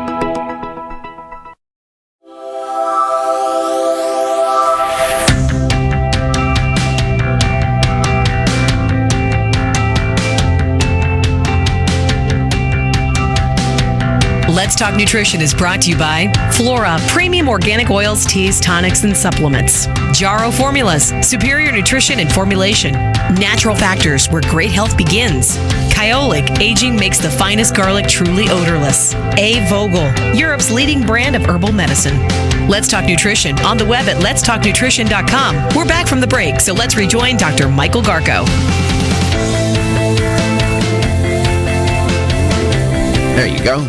Let's Talk Nutrition is brought to you by Flora, premium organic oils, teas, tonics, and supplements. Jarrow Formulas, superior nutrition and formulation. Natural Factors, where great health begins. Kyolic, aging makes the finest garlic truly odorless. A. Vogel, Europe's leading brand of herbal medicine. Let's Talk Nutrition, on the web at letstalknutrition.com. We're back from the break, so let's rejoin Dr. Michael Garko. There you go.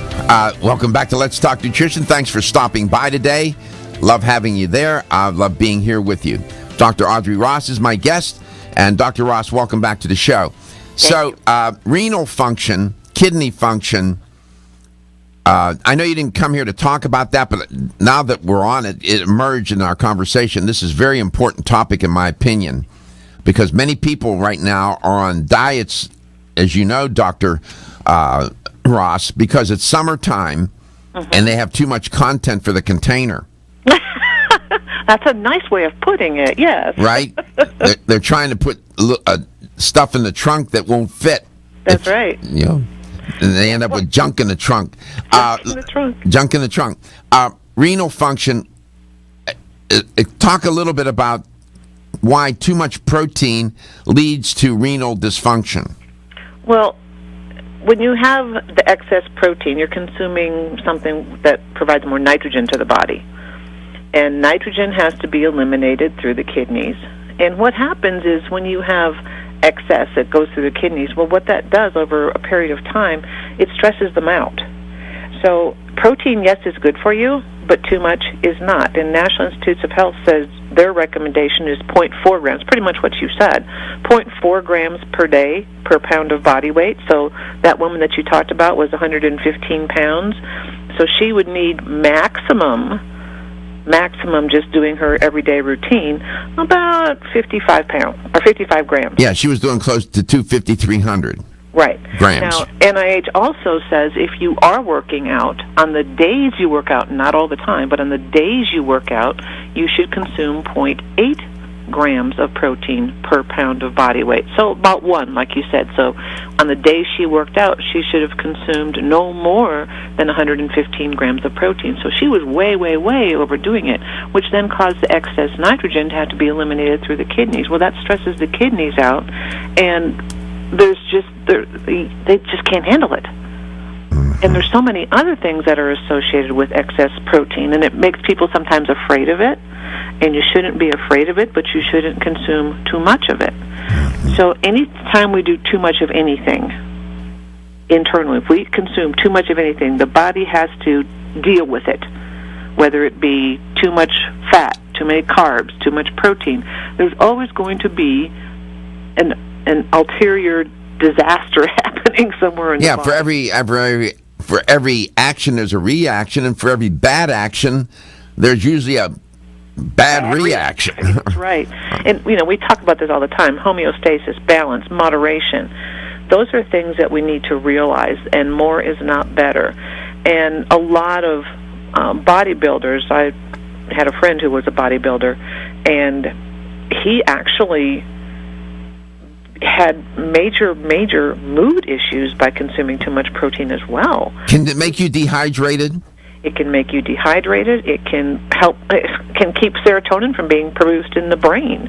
Welcome back to Let's Talk Nutrition. Thanks for stopping by today. Love having you there. I love being here with you. Dr. Audrey Ross is my guest. And Dr. Ross, welcome back to the show. So, renal function, kidney function, I know you didn't come here to talk about that, but now that we're on it, it emerged in our conversation. This is a very important topic, in my opinion, because many people right now are on diets, as you know, Dr. Ross, because it's summertime and they have too much content for the container. That's a nice way of putting it, yes. Right? They're trying to put stuff in the trunk that won't fit. That's right. You know, and they end up with junk in the trunk. Junk in the trunk. Renal function. Talk a little bit about why too much protein leads to renal dysfunction. Well, when you have the excess protein, you're consuming something that provides more nitrogen to the body. And nitrogen has to be eliminated through the kidneys. And what happens is when you have excess that goes through the kidneys, well, what that does over a period of time, it stresses them out. So protein, yes, is good for you, but too much is not. And National Institutes of Health says their recommendation is 0.4 grams, pretty much what you said, 0.4 grams per day per pound of body weight. So that woman that you talked about was 115 pounds. So she would need maximum just doing her everyday routine, about 55 pounds or 55 grams. Yeah, she was doing close to 250, 300. Right. Grams. Now, NIH also says if you are working out, on the days you work out, not all the time, but on the days you work out, you should consume 0.8 grams of protein per pound of body weight. So about 1, like you said. So on the days she worked out, she should have consumed no more than 115 grams of protein. So she was way, way, way overdoing it, which then caused the excess nitrogen to have to be eliminated through the kidneys. Well, that stresses the kidneys out, and they just can't handle it. And there's so many other things that are associated with excess protein, and it makes people sometimes afraid of it. And you shouldn't be afraid of it, but you shouldn't consume too much of it. So anytime we do too much of anything internally, if we consume too much of anything, the body has to deal with it, whether it be too much fat, too many carbs, too much protein. There's always going to be an ulterior disaster happening somewhere in the body. For every action there's a reaction, and for every bad action there's usually a bad reaction. That's right. And we talk about this all the time: homeostasis, balance, moderation. Those are things that we need to realize, and more is not better. And a lot of bodybuilders, I had a friend who was a bodybuilder, and he actually had major mood issues by consuming too much protein as well. Can it make you dehydrated? It can make you dehydrated. It can keep serotonin from being produced in the brain.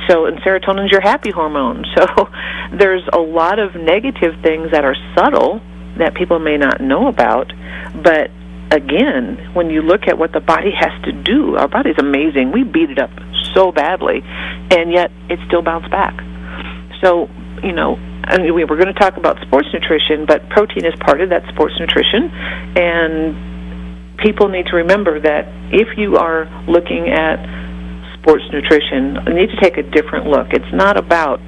So, and serotonin is your happy hormone. So there's a lot of negative things that are subtle that people may not know about. But again, when you look at what the body has to do, our body's amazing. We beat it up so badly, and yet it still bounced back. So, we're going to talk about sports nutrition, but protein is part of that sports nutrition, and people need to remember that if you are looking at sports nutrition, you need to take a different look. It's not about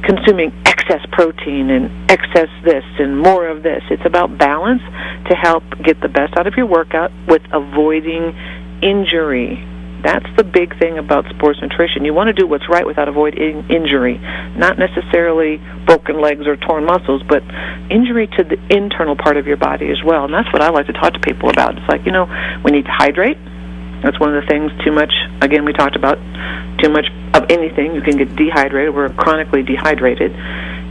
consuming excess protein and excess this and more of this. It's about balance to help get the best out of your workout with avoiding injury. That's the big thing about sports nutrition. You want to do what's right without avoiding injury, not necessarily broken legs or torn muscles, but injury to the internal part of your body as well. And that's what I like to talk to people about. It's like, we need to hydrate. That's one of the things. Too much, again, we talked about too much of anything. You can get dehydrated. We're chronically dehydrated.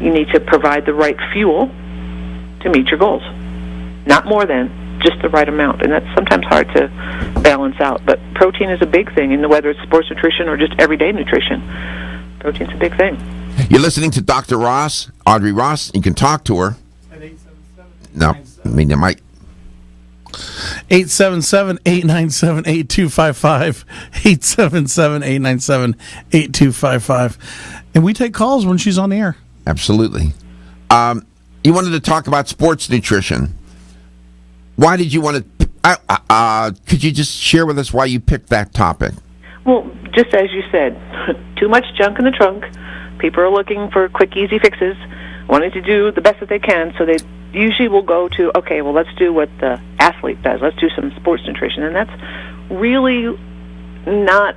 You need to provide the right fuel to meet your goals. Not more than, just the right amount, and that's sometimes hard to balance out. But protein is a big thing, and whether it's sports nutrition or just everyday nutrition, protein's a big thing. You're listening to Dr. Ross, Audrey Ross. You can talk to her. At 877. No, I mean, you might. 877-897-8255. 877-897-8255. And we take calls when she's on the air. Absolutely. You wanted to talk about sports nutrition. Why did you want to... could you just share with us why you picked that topic? Well, just as you said, too much junk in the trunk. People are looking for quick, easy fixes, wanting to do the best that they can, so they usually we'll go to, okay, well, let's do what the athlete does. Let's do some sports nutrition. And that's really not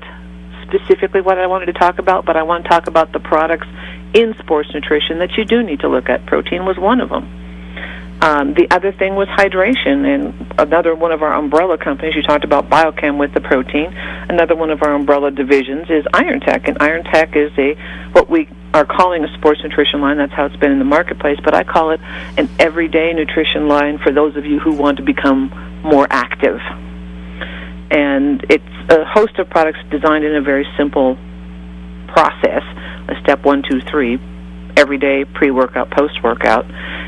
specifically what I wanted to talk about, but I want to talk about the products in sports nutrition that you do need to look at. Protein was one of them. The other thing was hydration, and another one of our umbrella companies, you talked about Biochem with the protein. Another one of our umbrella divisions is Iron Tech, and Iron Tech is what we are calling a sports nutrition line. That's how it's been in the marketplace, but I call it an everyday nutrition line for those of you who want to become more active. And it's a host of products designed in a very simple process, a step 1, 2, 3, every day, pre-workout, post-workout.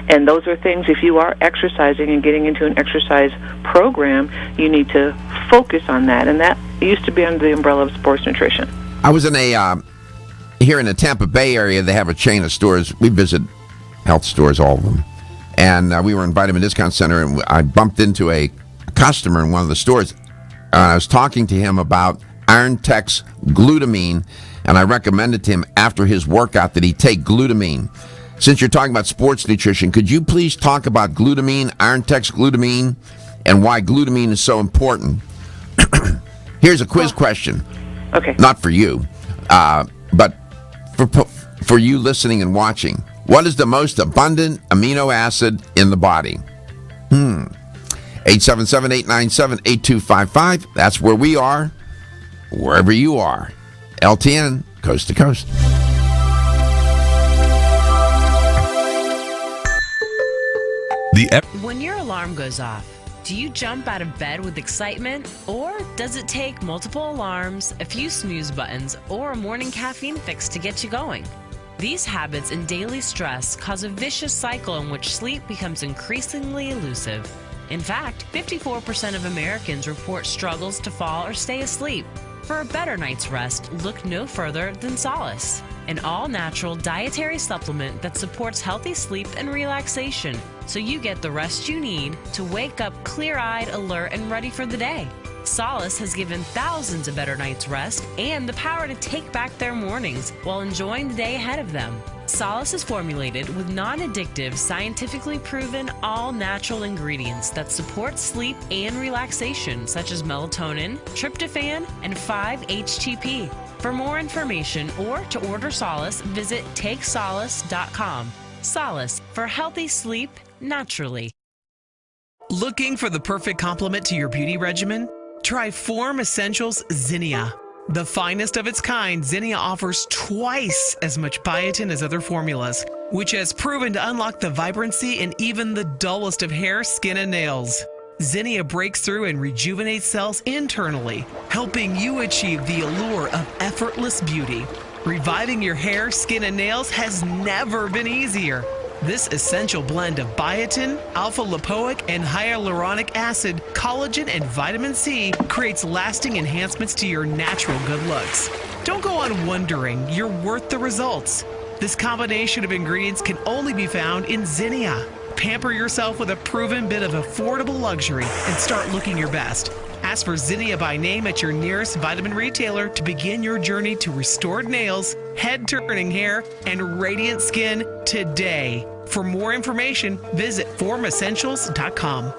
And those are things, if you are exercising and getting into an exercise program, you need to focus on that. And that used to be under the umbrella of sports nutrition. I was in here in the Tampa Bay area, they have a chain of stores. We visit health stores, all of them. And we were in Vitamin Discount Center, and I bumped into a customer in one of the stores. I was talking to him about Iron Tech's glutamine, and I recommended to him after his workout that he take glutamine. Since you're talking about sports nutrition, could you please talk about glutamine, Iron Tech's glutamine, and why glutamine is so important? Here's a quiz question. Okay. Not for you, but for you listening and watching. What is the most abundant amino acid in the body? 877-897-8255. That's where we are, wherever you are. LTN, coast to coast. When your alarm goes off, do you jump out of bed with excitement? Or does it take multiple alarms, a few snooze buttons, or a morning caffeine fix to get you going? These habits and daily stress cause a vicious cycle in which sleep becomes increasingly elusive. In fact, 54% of Americans report struggles to fall or stay asleep. For a better night's rest, look no further than Solace, an all-natural dietary supplement that supports healthy sleep and relaxation, so you get the rest you need to wake up clear-eyed, alert, and ready for the day. Solace has given thousands a better night's rest and the power to take back their mornings while enjoying the day ahead of them. Solace is formulated with non-addictive, scientifically proven, all-natural ingredients that support sleep and relaxation, such as melatonin, tryptophan, and 5-HTP. For more information or to order Solace, visit takesolace.com. Solace, for healthy sleep naturally. Looking for the perfect complement to your beauty regimen? Try Form Essentials Zinnia. The finest of its kind, Zinnia offers twice as much biotin as other formulas, which has proven to unlock the vibrancy in even the dullest of hair, skin, and nails. Zinnia breaks through and rejuvenates cells internally, helping you achieve the allure of effortless beauty. Reviving your hair, skin, and nails has never been easier. This essential blend of biotin, alpha-lipoic, and hyaluronic acid, collagen, and vitamin C creates lasting enhancements to your natural good looks. Don't go on wondering, you're worth the results. This combination of ingredients can only be found in Zinnia. Pamper yourself with a proven bit of affordable luxury and start looking your best. Ask for Zinnia by name at your nearest vitamin retailer to begin your journey to restored nails, head-turning hair, and radiant skin today. For more information, visit formessentials.com.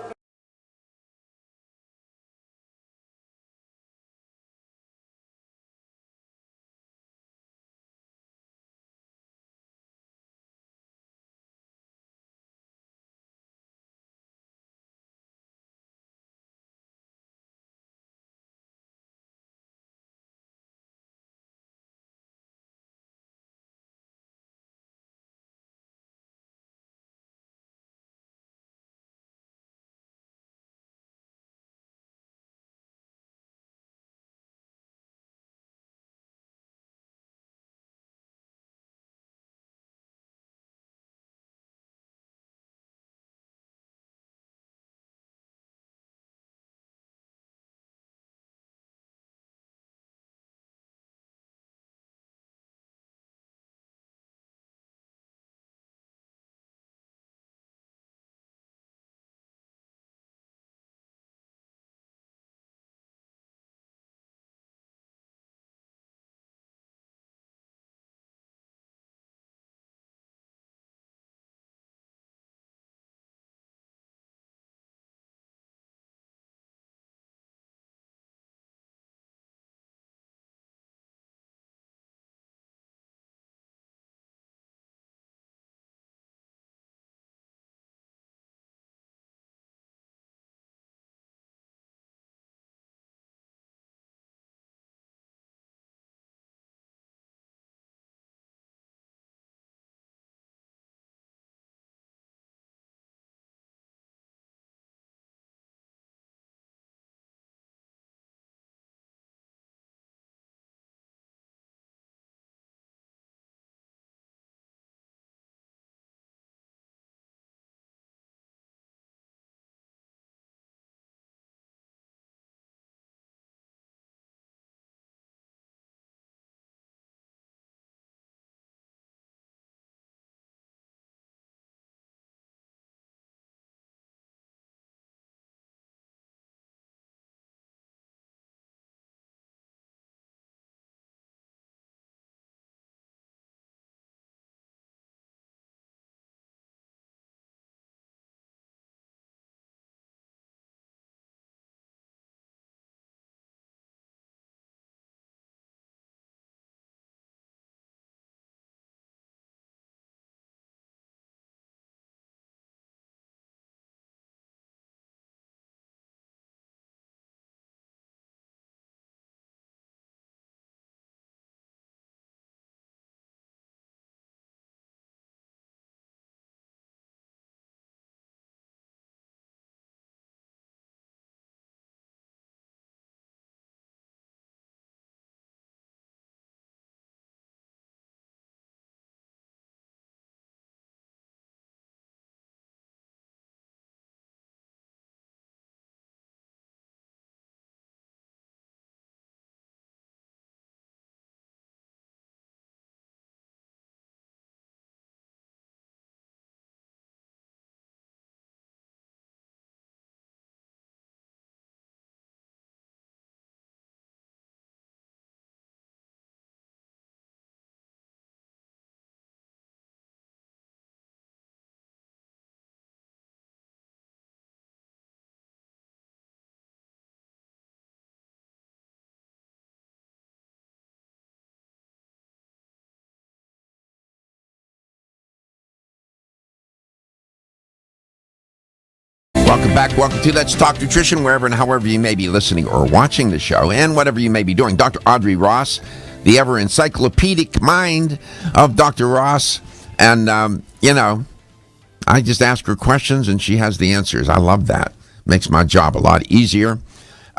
Welcome back. Welcome to Let's Talk Nutrition, wherever and however you may be listening or watching the show, and whatever you may be doing. Dr. Audrey Ross, the ever encyclopedic mind of Dr. Ross. And, I just ask her questions and she has the answers. I love that. Makes my job a lot easier.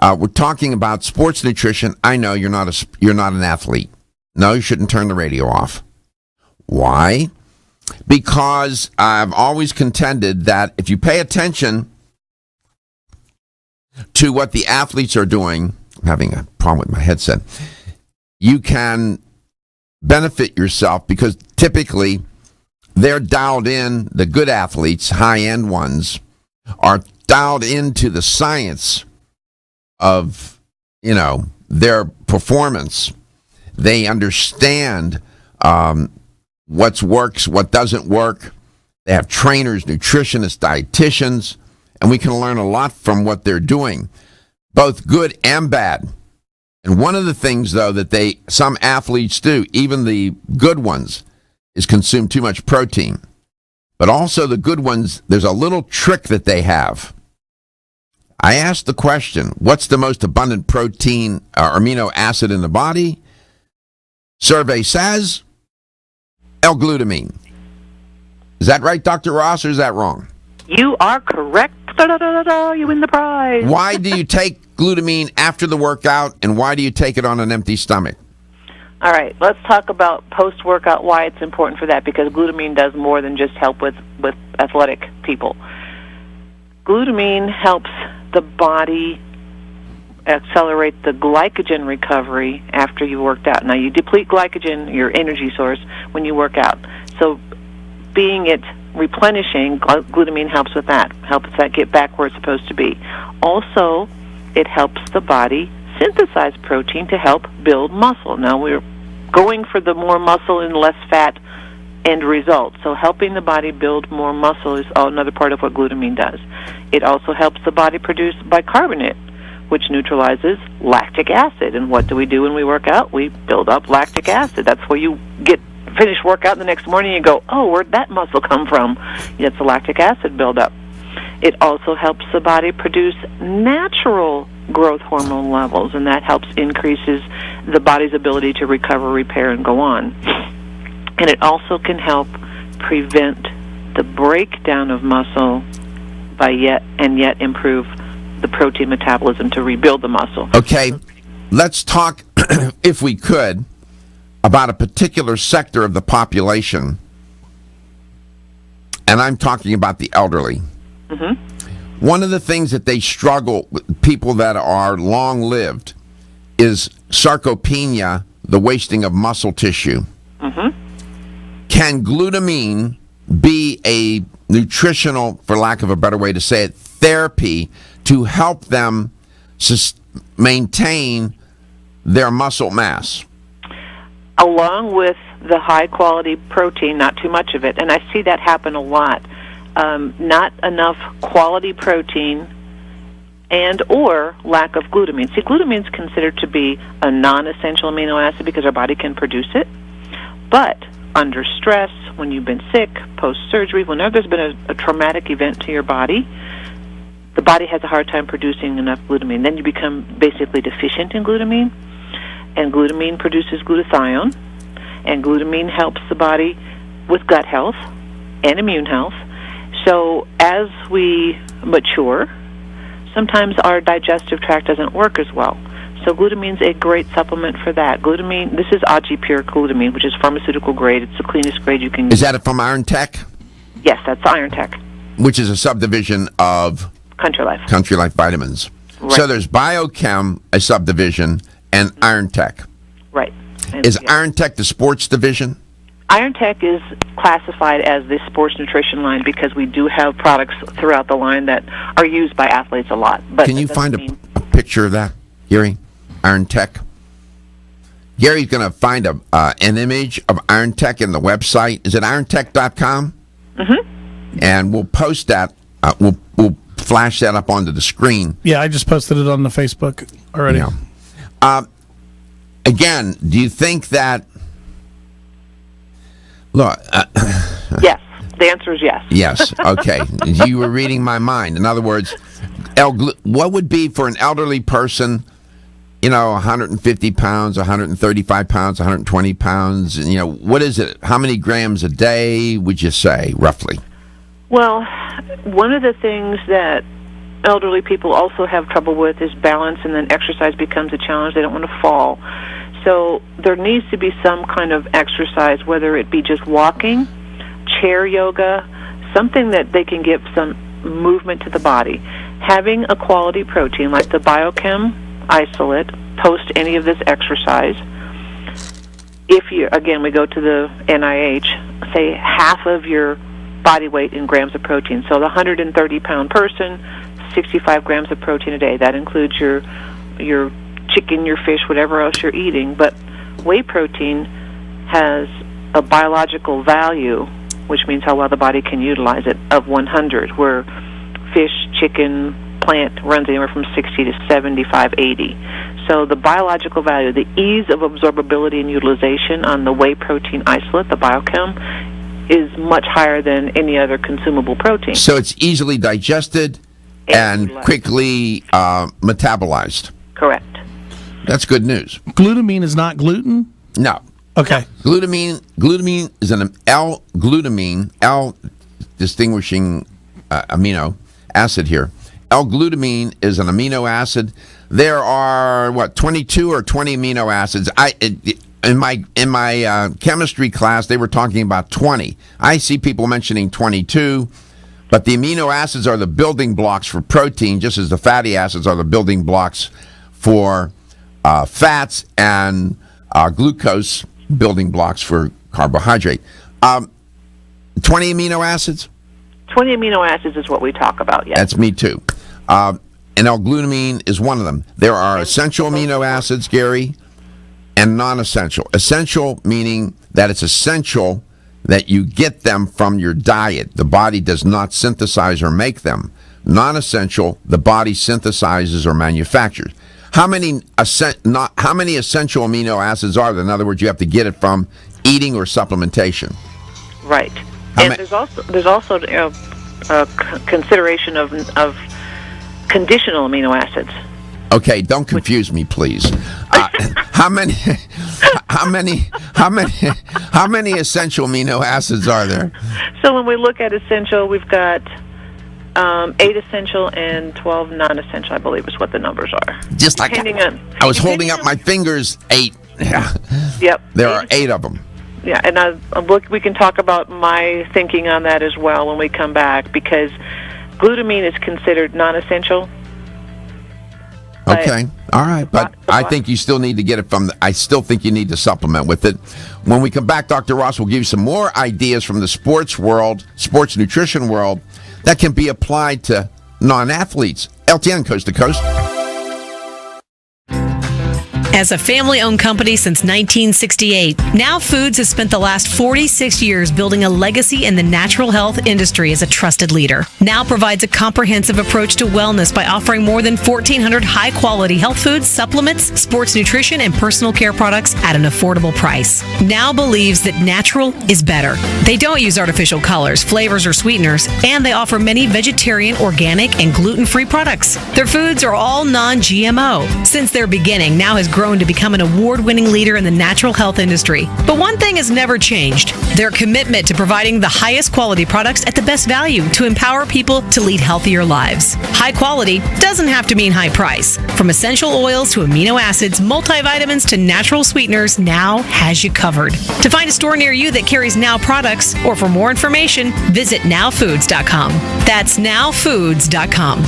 We're talking about sports nutrition. I know you're not an athlete. No, you shouldn't turn the radio off. Why? Because I've always contended that if you pay attention to what the athletes are doing, I'm having a problem with my headset, you can benefit yourself because typically they're dialed in, the good athletes, high-end ones, are dialed into the science of, their performance. They understand what works, what doesn't work. They have trainers, nutritionists, dietitians, and we can learn a lot from what they're doing, both good and bad. And one of the things, though, that some athletes do, even the good ones, is consume too much protein. But also the good ones, there's a little trick that they have. I asked the question, what's the most abundant protein or amino acid in the body? Survey says L-glutamine. Is that right, Dr. Ross, or is that wrong? You are correct. You win the prize. Why do you take glutamine after the workout, and why do you take it on an empty stomach? All right, let's talk about post-workout, why it's important for that, because glutamine does more than just help with athletic people. Glutamine helps the body accelerate the glycogen recovery after you worked out. Now, you deplete glycogen, your energy source, when you work out. So being it replenishing, glutamine helps with that, helps that get back where it's supposed to be. Also, it helps the body synthesize protein to help build muscle. Now, we're going for the more muscle and less fat end result. So helping the body build more muscle is another part of what glutamine does. It also helps the body produce bicarbonate, which neutralizes lactic acid. And what do we do when we work out? We build up lactic acid. That's where you finish workout the next morning and you go, oh, where'd that muscle come from? It's the lactic acid buildup. It also helps the body produce natural growth hormone levels, and that helps increases the body's ability to recover, repair, and go on. And it also can help prevent the breakdown of muscle by yet improve the protein metabolism to rebuild the muscle. Okay, let's talk, if we could, about a particular sector of the population, and I'm talking about the elderly. Mm-hmm. One of the things that they struggle with, people that are long-lived, is sarcopenia, the wasting of muscle tissue. Mm-hmm. Can glutamine be a nutritional, for lack of a better way to say it, therapy to help them maintain their muscle mass? Along with the high-quality protein, not too much of it, and I see that happen a lot. Not enough quality protein and or lack of glutamine. See, glutamine is considered to be a non-essential amino acid because our body can produce it. But under stress, when you've been sick, post-surgery, whenever there's been a traumatic event to your body, the body has a hard time producing enough glutamine. Then you become basically deficient in glutamine, and glutamine produces glutathione, and glutamine helps the body with gut health and immune health. So as we mature, sometimes our digestive tract doesn't work as well. So glutamine's a great supplement for that. Glutamine, this is Audrey Pure Glutamine, which is pharmaceutical grade. It's the cleanest grade you can use. Is that from Iron Tech? Yes, that's Iron Tech. Which is a subdivision of Country Life. Country Life Vitamins. Right. So there's Biochem, a subdivision, and Iron Tech. Right. Is Iron Tech the sports division? Iron Tech is classified as the sports nutrition line because we do have products throughout the line that are used by athletes a lot. But can you find a picture of that, Gary? Iron Tech? Gary's going to find an image of Iron Tech in the website. Is it irontech.com? Mm-hmm. And we'll post that. We'll flash that up onto the screen. Yeah, I just posted it on the Facebook already. Yeah. Again, do you think that... Look, yes. The answer is yes. Yes. Okay. You were reading my mind. In other words, what would be for an elderly person, 150 pounds, 135 pounds, 120 pounds, and, what is it? How many grams a day would you say, roughly? Well, one of the things that elderly people also have trouble with is balance, and then exercise becomes a challenge. They don't want to fall. So there needs to be some kind of exercise, whether it be just walking, chair yoga, something that they can give some movement to the body. Having a quality protein like the Biochem isolate post any of this exercise. If you, again, we go to the NIH, say half of your body weight in grams of protein. So the 130-pound person, 65 grams of protein a day. That includes your chicken, your fish, whatever else you're eating. But whey protein has a biological value, which means how well the body can utilize it, of 100, where fish, chicken, plant runs anywhere from 60 to 75, 80. So the biological value, the ease of absorbability and utilization on the whey protein isolate, the Biochem, is much higher than any other consumable protein. So it's easily digested and quickly metabolized. Correct. That's good news. Glutamine is not gluten? No. Okay. Glutamine is an L-glutamine, L-distinguishing amino acid here. L-glutamine is an amino acid. There are, 22 or 20 amino acids. In my chemistry class, they were talking about 20. I see people mentioning 22, but the amino acids are the building blocks for protein, just as the fatty acids are the building blocks for fats, and glucose, building blocks for carbohydrate. 20 amino acids? 20 amino acids is what we talk about, yes. That's me too. And L-glutamine is one of them. There are essential amino acids, Gary, and non-essential. Essential meaning that it's essential that you get them from your diet. The body does not synthesize or make them. Non-essential, the body synthesizes or manufactures. How many essential amino acids are there? In other words, you have to get it from eating or supplementation. Right. And there's also a consideration of conditional amino acids. Okay, don't confuse me, please. How many essential amino acids are there? So when we look at essential, we've got 8 essential and 12 non-essential, I believe is what the numbers are. Just like I was holding up my fingers, 8. Yep. There are 8 of them. Yeah, and we can talk about my thinking on that as well when we come back, because glutamine is considered non-essential. Okay, all right, but I think you still need to get it from. I still think you need to supplement with it. When we come back, Dr. Ross will give you some more ideas from the sports world, sports nutrition world, that can be applied to non-athletes. LTN Coast to Coast. As a family-owned company since 1968, Now Foods has spent the last 46 years building a legacy in the natural health industry as a trusted leader. Now provides a comprehensive approach to wellness by offering more than 1,400 high-quality health foods, supplements, sports nutrition, and personal care products at an affordable price. Now believes that natural is better. They don't use artificial colors, flavors, or sweeteners, and they offer many vegetarian, organic, and gluten-free products. Their foods are all non-GMO. Since their beginning, Now has grown to become an award-winning leader in the natural health industry. But one thing has never changed: their commitment to providing the highest quality products at the best value to empower people to lead healthier lives. High quality doesn't have to mean high price. From essential oils to amino acids, multivitamins to natural sweeteners, Now has you covered. To find a store near you that carries Now products, or for more information, visit nowfoods.com. That's nowfoods.com.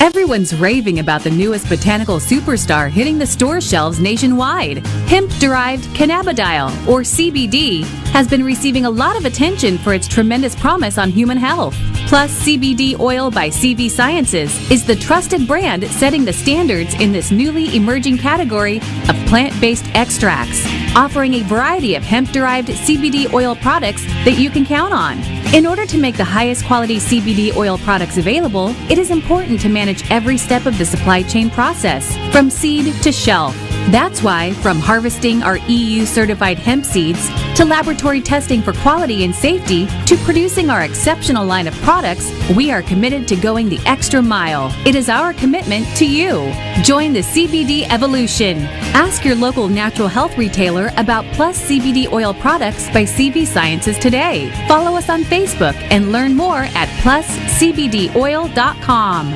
Everyone's raving about the newest botanical superstar hitting the store shelves nationwide. Hemp-derived cannabidiol, or CBD, has been receiving a lot of attention for its tremendous promise on human health. Plus, CBD Oil by CV Sciences is the trusted brand setting the standards in this newly emerging category of plant-based extracts, offering a variety of hemp-derived CBD oil products that you can count on. In order to make the highest quality CBD oil products available, it is important to manage every step of the supply chain process, from seed to shelf. That's why, from harvesting our EU-certified hemp seeds, to laboratory testing for quality and safety, to producing our exceptional line of products, we are committed to going the extra mile. It is our commitment to you. Join the CBD evolution. Ask your local natural health retailer about Plus CBD oil products by CV Sciences today. Follow us on Facebook and learn more at pluscbdoil.com.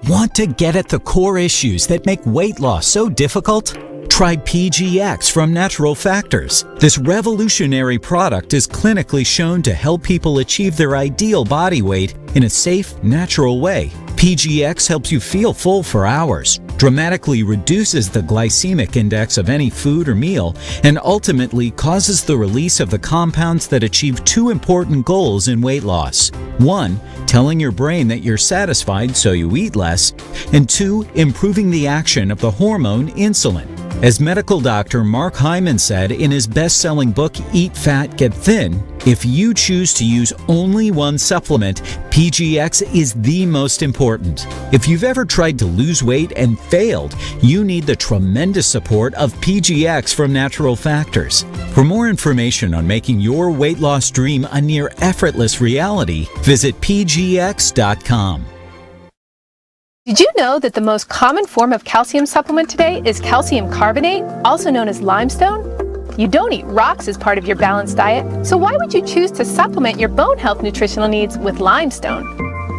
Want to get at the core issues that make weight loss so difficult? Try PGX from Natural Factors. This revolutionary product is clinically shown to help people achieve their ideal body weight in a safe, natural way. PGX helps you feel full for hours, dramatically reduces the glycemic index of any food or meal, and ultimately causes the release of the compounds that achieve two important goals in weight loss. 1, telling your brain that you're satisfied so you eat less, and 2, improving the action of the hormone insulin. As medical doctor Mark Hyman said in his best-selling book, Eat Fat, Get Thin, if you choose to use only one supplement, PGX is the most important. If you've ever tried to lose weight and failed, you need the tremendous support of PGX from Natural Factors. For more information on making your weight loss dream a near effortless reality, visit pgx.com. Did you know that the most common form of calcium supplement today is calcium carbonate, also known as limestone? You don't eat rocks as part of your balanced diet, so why would you choose to supplement your bone health nutritional needs with limestone?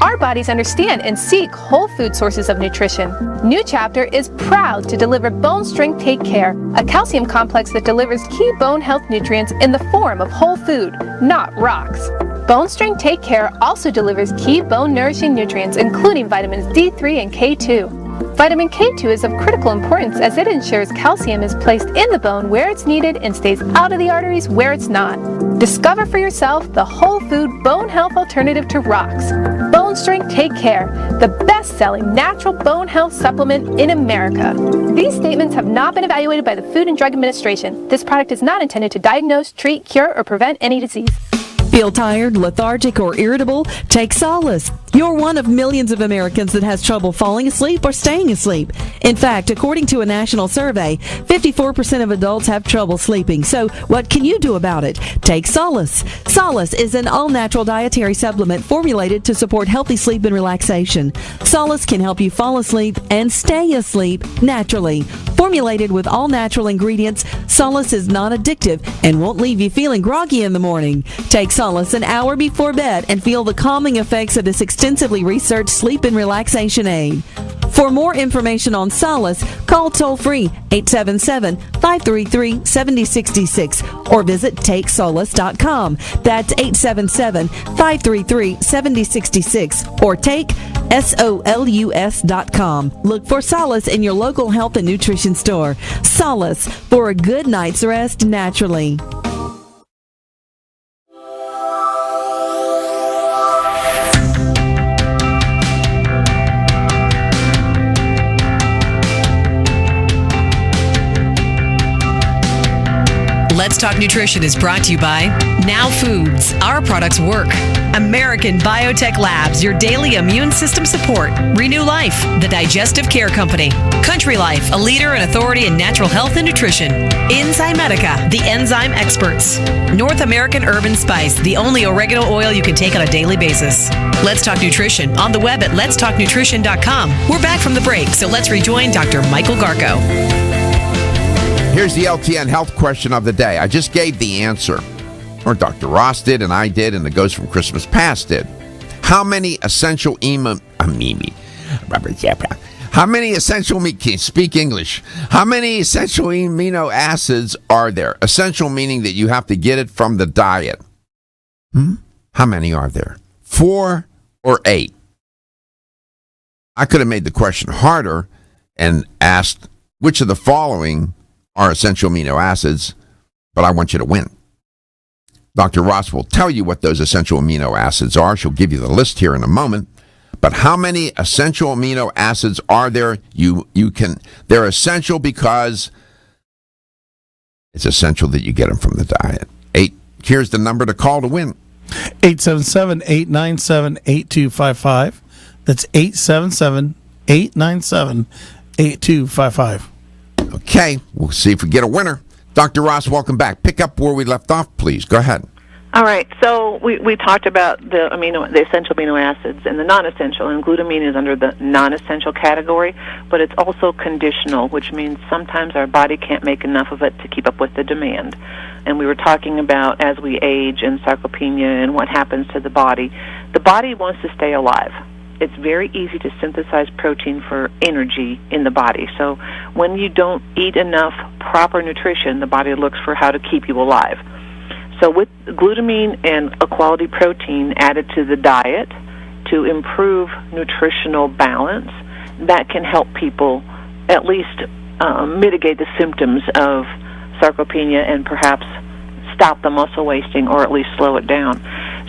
Our bodies understand and seek whole food sources of nutrition. New Chapter is proud to deliver Bone Strength Take Care, a calcium complex that delivers key bone health nutrients in the form of whole food, not rocks. Bone Strength Take Care also delivers key bone nourishing nutrients, including vitamins D3 and K2. Vitamin K2 is of critical importance as it ensures calcium is placed in the bone where it's needed and stays out of the arteries where it's not. Discover for yourself the whole food bone health alternative to rocks. Bone Strength Take Care, the best-selling natural bone health supplement in America. These statements have not been evaluated by the Food and Drug Administration. This product is not intended to diagnose, treat, cure, or prevent any disease. Feel tired, lethargic, or irritable? Take Solace. You're one of millions of Americans that has trouble falling asleep or staying asleep. In fact, according to a national survey, 54% of adults have trouble sleeping. So what can you do about it? Take Solace. Solace is an all-natural dietary supplement formulated to support healthy sleep and relaxation. Solace can help you fall asleep and stay asleep naturally. Formulated with all-natural ingredients, Solace is non-addictive and won't leave you feeling groggy in the morning. Take Solace an hour before bed and feel the calming effects of this extensively researched sleep and relaxation aid. For more information on Solace, call toll-free 877-533-7066 or visit TakeSolace.com. That's 877-533-7066 or take SOLUS.com. Look for Solace in your local health and nutrition store. Solace, for a good night's rest naturally. Let's Talk Nutrition is brought to you by Now Foods. Our products work. American Biotech Labs, your daily immune system support. Renew Life, the digestive care company. Country Life, a leader and authority in natural health and nutrition. Enzymedica, the enzyme experts. North American Urban Spice, the only oregano oil you can take on a daily basis. Let's Talk Nutrition on the web at letstalknutrition.com. We're back from the break, so let's rejoin Dr. Michael Garko. Here's the LTN health question of the day. I just gave the answer, or Dr. Ross did, and I did, and the Ghost from Christmas Past did. How many essential can't speak English. How many essential amino acids are there? Essential meaning that you have to get it from the diet. How many are there? 4 or 8? I could have made the question harder and asked which of the following are essential amino acids, but I want you to win. Dr. Ross will tell you what those essential amino acids are. She'll give you the list here in a moment. But how many essential amino acids are there? They're essential because it's essential that you get them from the diet. 8. Here's the number to call to win. 877-897-8255. That's 877-897-8255. Okay, we'll see if we get a winner. Dr. Ross, welcome back. Pick up where we left off, please. Go ahead. All right, so we talked about the essential amino acids and the non-essential, and glutamine is under the non-essential category, but it's also conditional, which means sometimes our body can't make enough of it to keep up with the demand. And we were talking about as we age and sarcopenia and what happens to the body wants to stay alive. It's very easy to synthesize protein for energy in the body. So when you don't eat enough proper nutrition, the body looks for how to keep you alive. So with glutamine and a quality protein added to the diet to improve nutritional balance, that can help people at least mitigate the symptoms of sarcopenia and perhaps stop the muscle wasting or at least slow it down.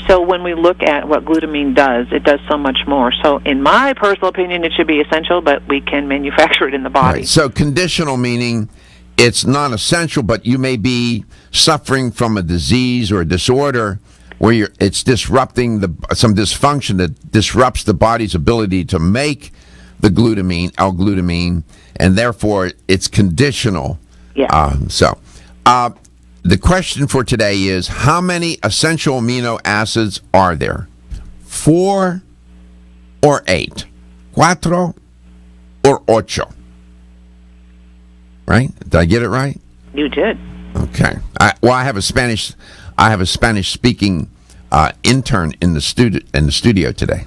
So when we look at what glutamine does, it does so much more. So in my personal opinion, it should be essential, but we can manufacture it in the body. Right. So conditional meaning it's non-essential, but you may be suffering from a disease or a disorder where it's disrupting some dysfunction that disrupts the body's ability to make the glutamine, L-glutamine, and therefore it's conditional. Yeah. The question for today is, how many essential amino acids are there? 4 or 8? Cuatro or ocho? Right? Did I get it right? You did. Okay. I have a Spanish speaking intern in the studio today.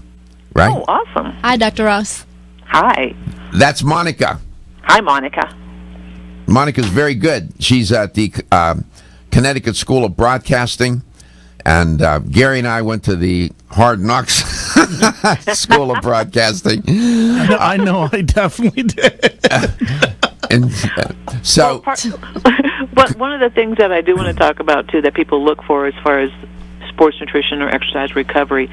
Right? Oh, awesome. Hi, Dr. Ross. Hi. That's Monica. Hi, Monica. Monica's very good. She's at the Connecticut School of Broadcasting, and Gary and I went to the Hard Knocks School of Broadcasting. I know, I definitely did. And so, but one of the things that I do want to talk about too, that people look for as far as sports nutrition or exercise recovery,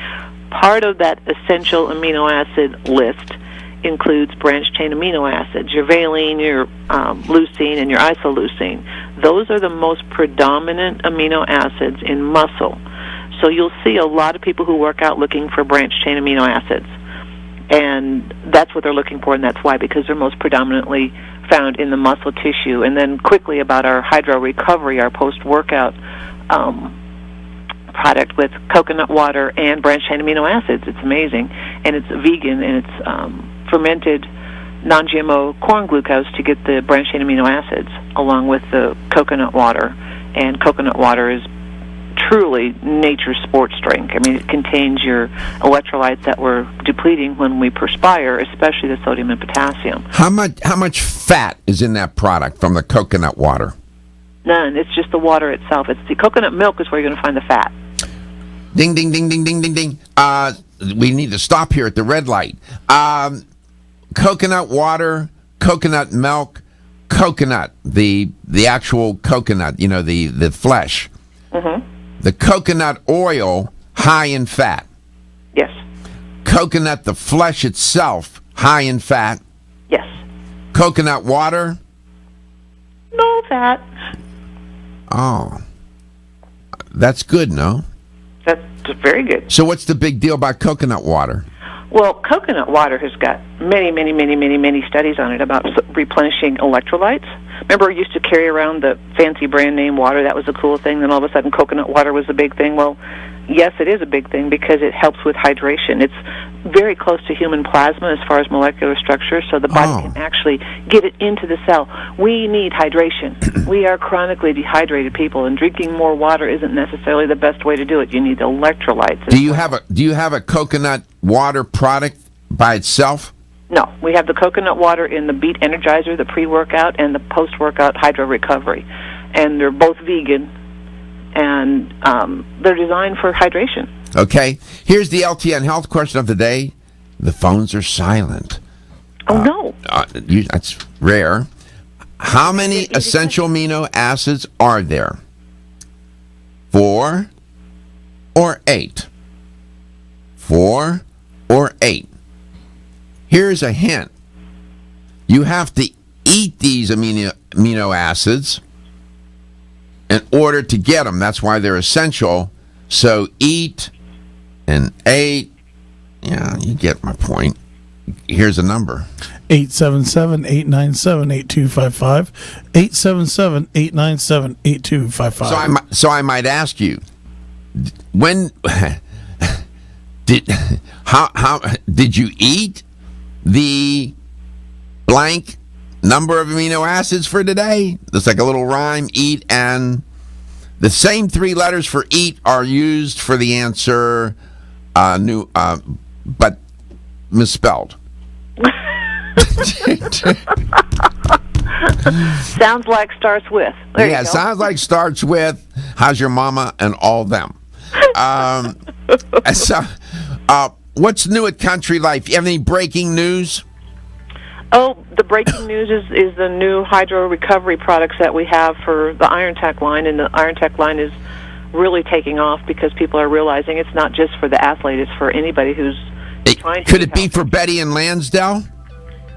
part of that essential amino acid list includes branched chain amino acids, your valine, your leucine, and your isoleucine. Those are the most predominant amino acids in muscle. So you'll see a lot of people who work out looking for branched chain amino acids. And that's what they're looking for, and that's why, because they're most predominantly found in the muscle tissue. And then quickly about our Hydro Recovery, our post-workout product with coconut water and branched chain amino acids. It's amazing. And it's vegan, and it's fermented non-GMO corn glucose to get the branched chain amino acids along with the coconut water. And coconut water is truly nature's sports drink. I mean, it contains your electrolytes that we're depleting when we perspire, especially the sodium and potassium. how much fat is in that product from the coconut water? None. It's just the water itself. It's the coconut milk is where you're going to find the fat. Ding, ding, ding, ding, ding, ding, ding. We need to stop here at the red light. Coconut water, coconut milk, coconut, the actual coconut, the flesh. Mm-hmm. The coconut oil, high in fat. Yes. Coconut, the flesh itself, high in fat. Yes. Coconut water. No fat. Oh. That's good, no? That's very good. So what's the big deal about coconut water? Well, coconut water has got many studies on it about replenishing electrolytes. Remember, we used to carry around the fancy brand name water. That was a cool thing. Then all of a sudden, coconut water was a big thing. Well, yes, it is a big thing because it helps with hydration. It's very close to human plasma as far as molecular structure, so the body can actually get it into the cell. We need hydration. We are chronically dehydrated people, and drinking more water isn't necessarily the best way to do it. You need electrolytes. Do you have a coconut water product by itself? No, we have the coconut water in the Beat Energizer, the pre-workout, and the post-workout Hydro Recovery. And they're both vegan, and they're designed for hydration. Okay. Here's the LTN health question of the day. The phones are silent. Oh, no. That's rare. How many essential amino acids are there? 4 or 8? 4 or 8? Here's a hint. You have to eat these amino acids in order to get them. That's why they're essential. So eat and 8. Yeah, you get my point. Here's a number. 877-897-8255. 877-897-8255. So I might ask you, when how did you eat the blank number of amino acids for today? It's like a little rhyme, eat, and the same 3 letters for eat are used for the answer but misspelled. Sounds like starts with. There you go. Sounds like starts with how's your mama and all them. What's new at Country Life? You have any breaking news? Oh, the breaking news is the new hydro recovery products that we have for the Iron Tech line, and the Iron Tech line is really taking off because people are realizing it's not just for the athlete, it's for anybody who's trying to. Could it be for Betty in Lansdale?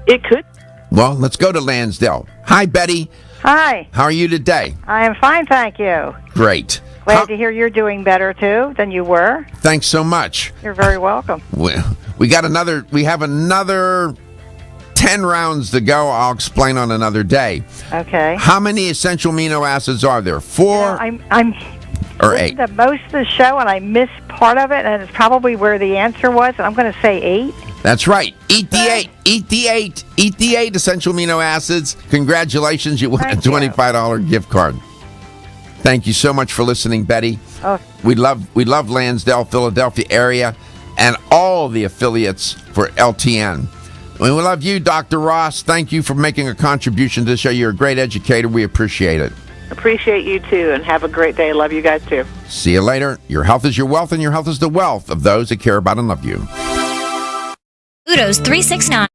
It could. Well, let's go to Lansdale. Hi, Betty. Hi. How are you today? I am fine, thank you. Great. Glad to hear you're doing better, too, than you were. Thanks so much. You're very welcome. We have another 10 rounds to go. I'll explain on another day. Okay. How many essential amino acids are there? 4 I'm or 8? The most of the show, and I missed part of it, and it's probably where the answer was, and I'm going to say 8. That's right. Eat the 8. Eat the 8. Eat the 8 essential amino acids. Congratulations. You won a $25 gift card. Thank you so much for listening, Betty. Oh. We love Lansdale, Philadelphia area, and all the affiliates for LTN. We love you, Dr. Ross. Thank you for making a contribution to the show. You're a great educator. We appreciate it. Appreciate you, too, and have a great day. Love you guys, too. See you later. Your health is your wealth, and your health is the wealth of those that care about and love you. Udo's 369.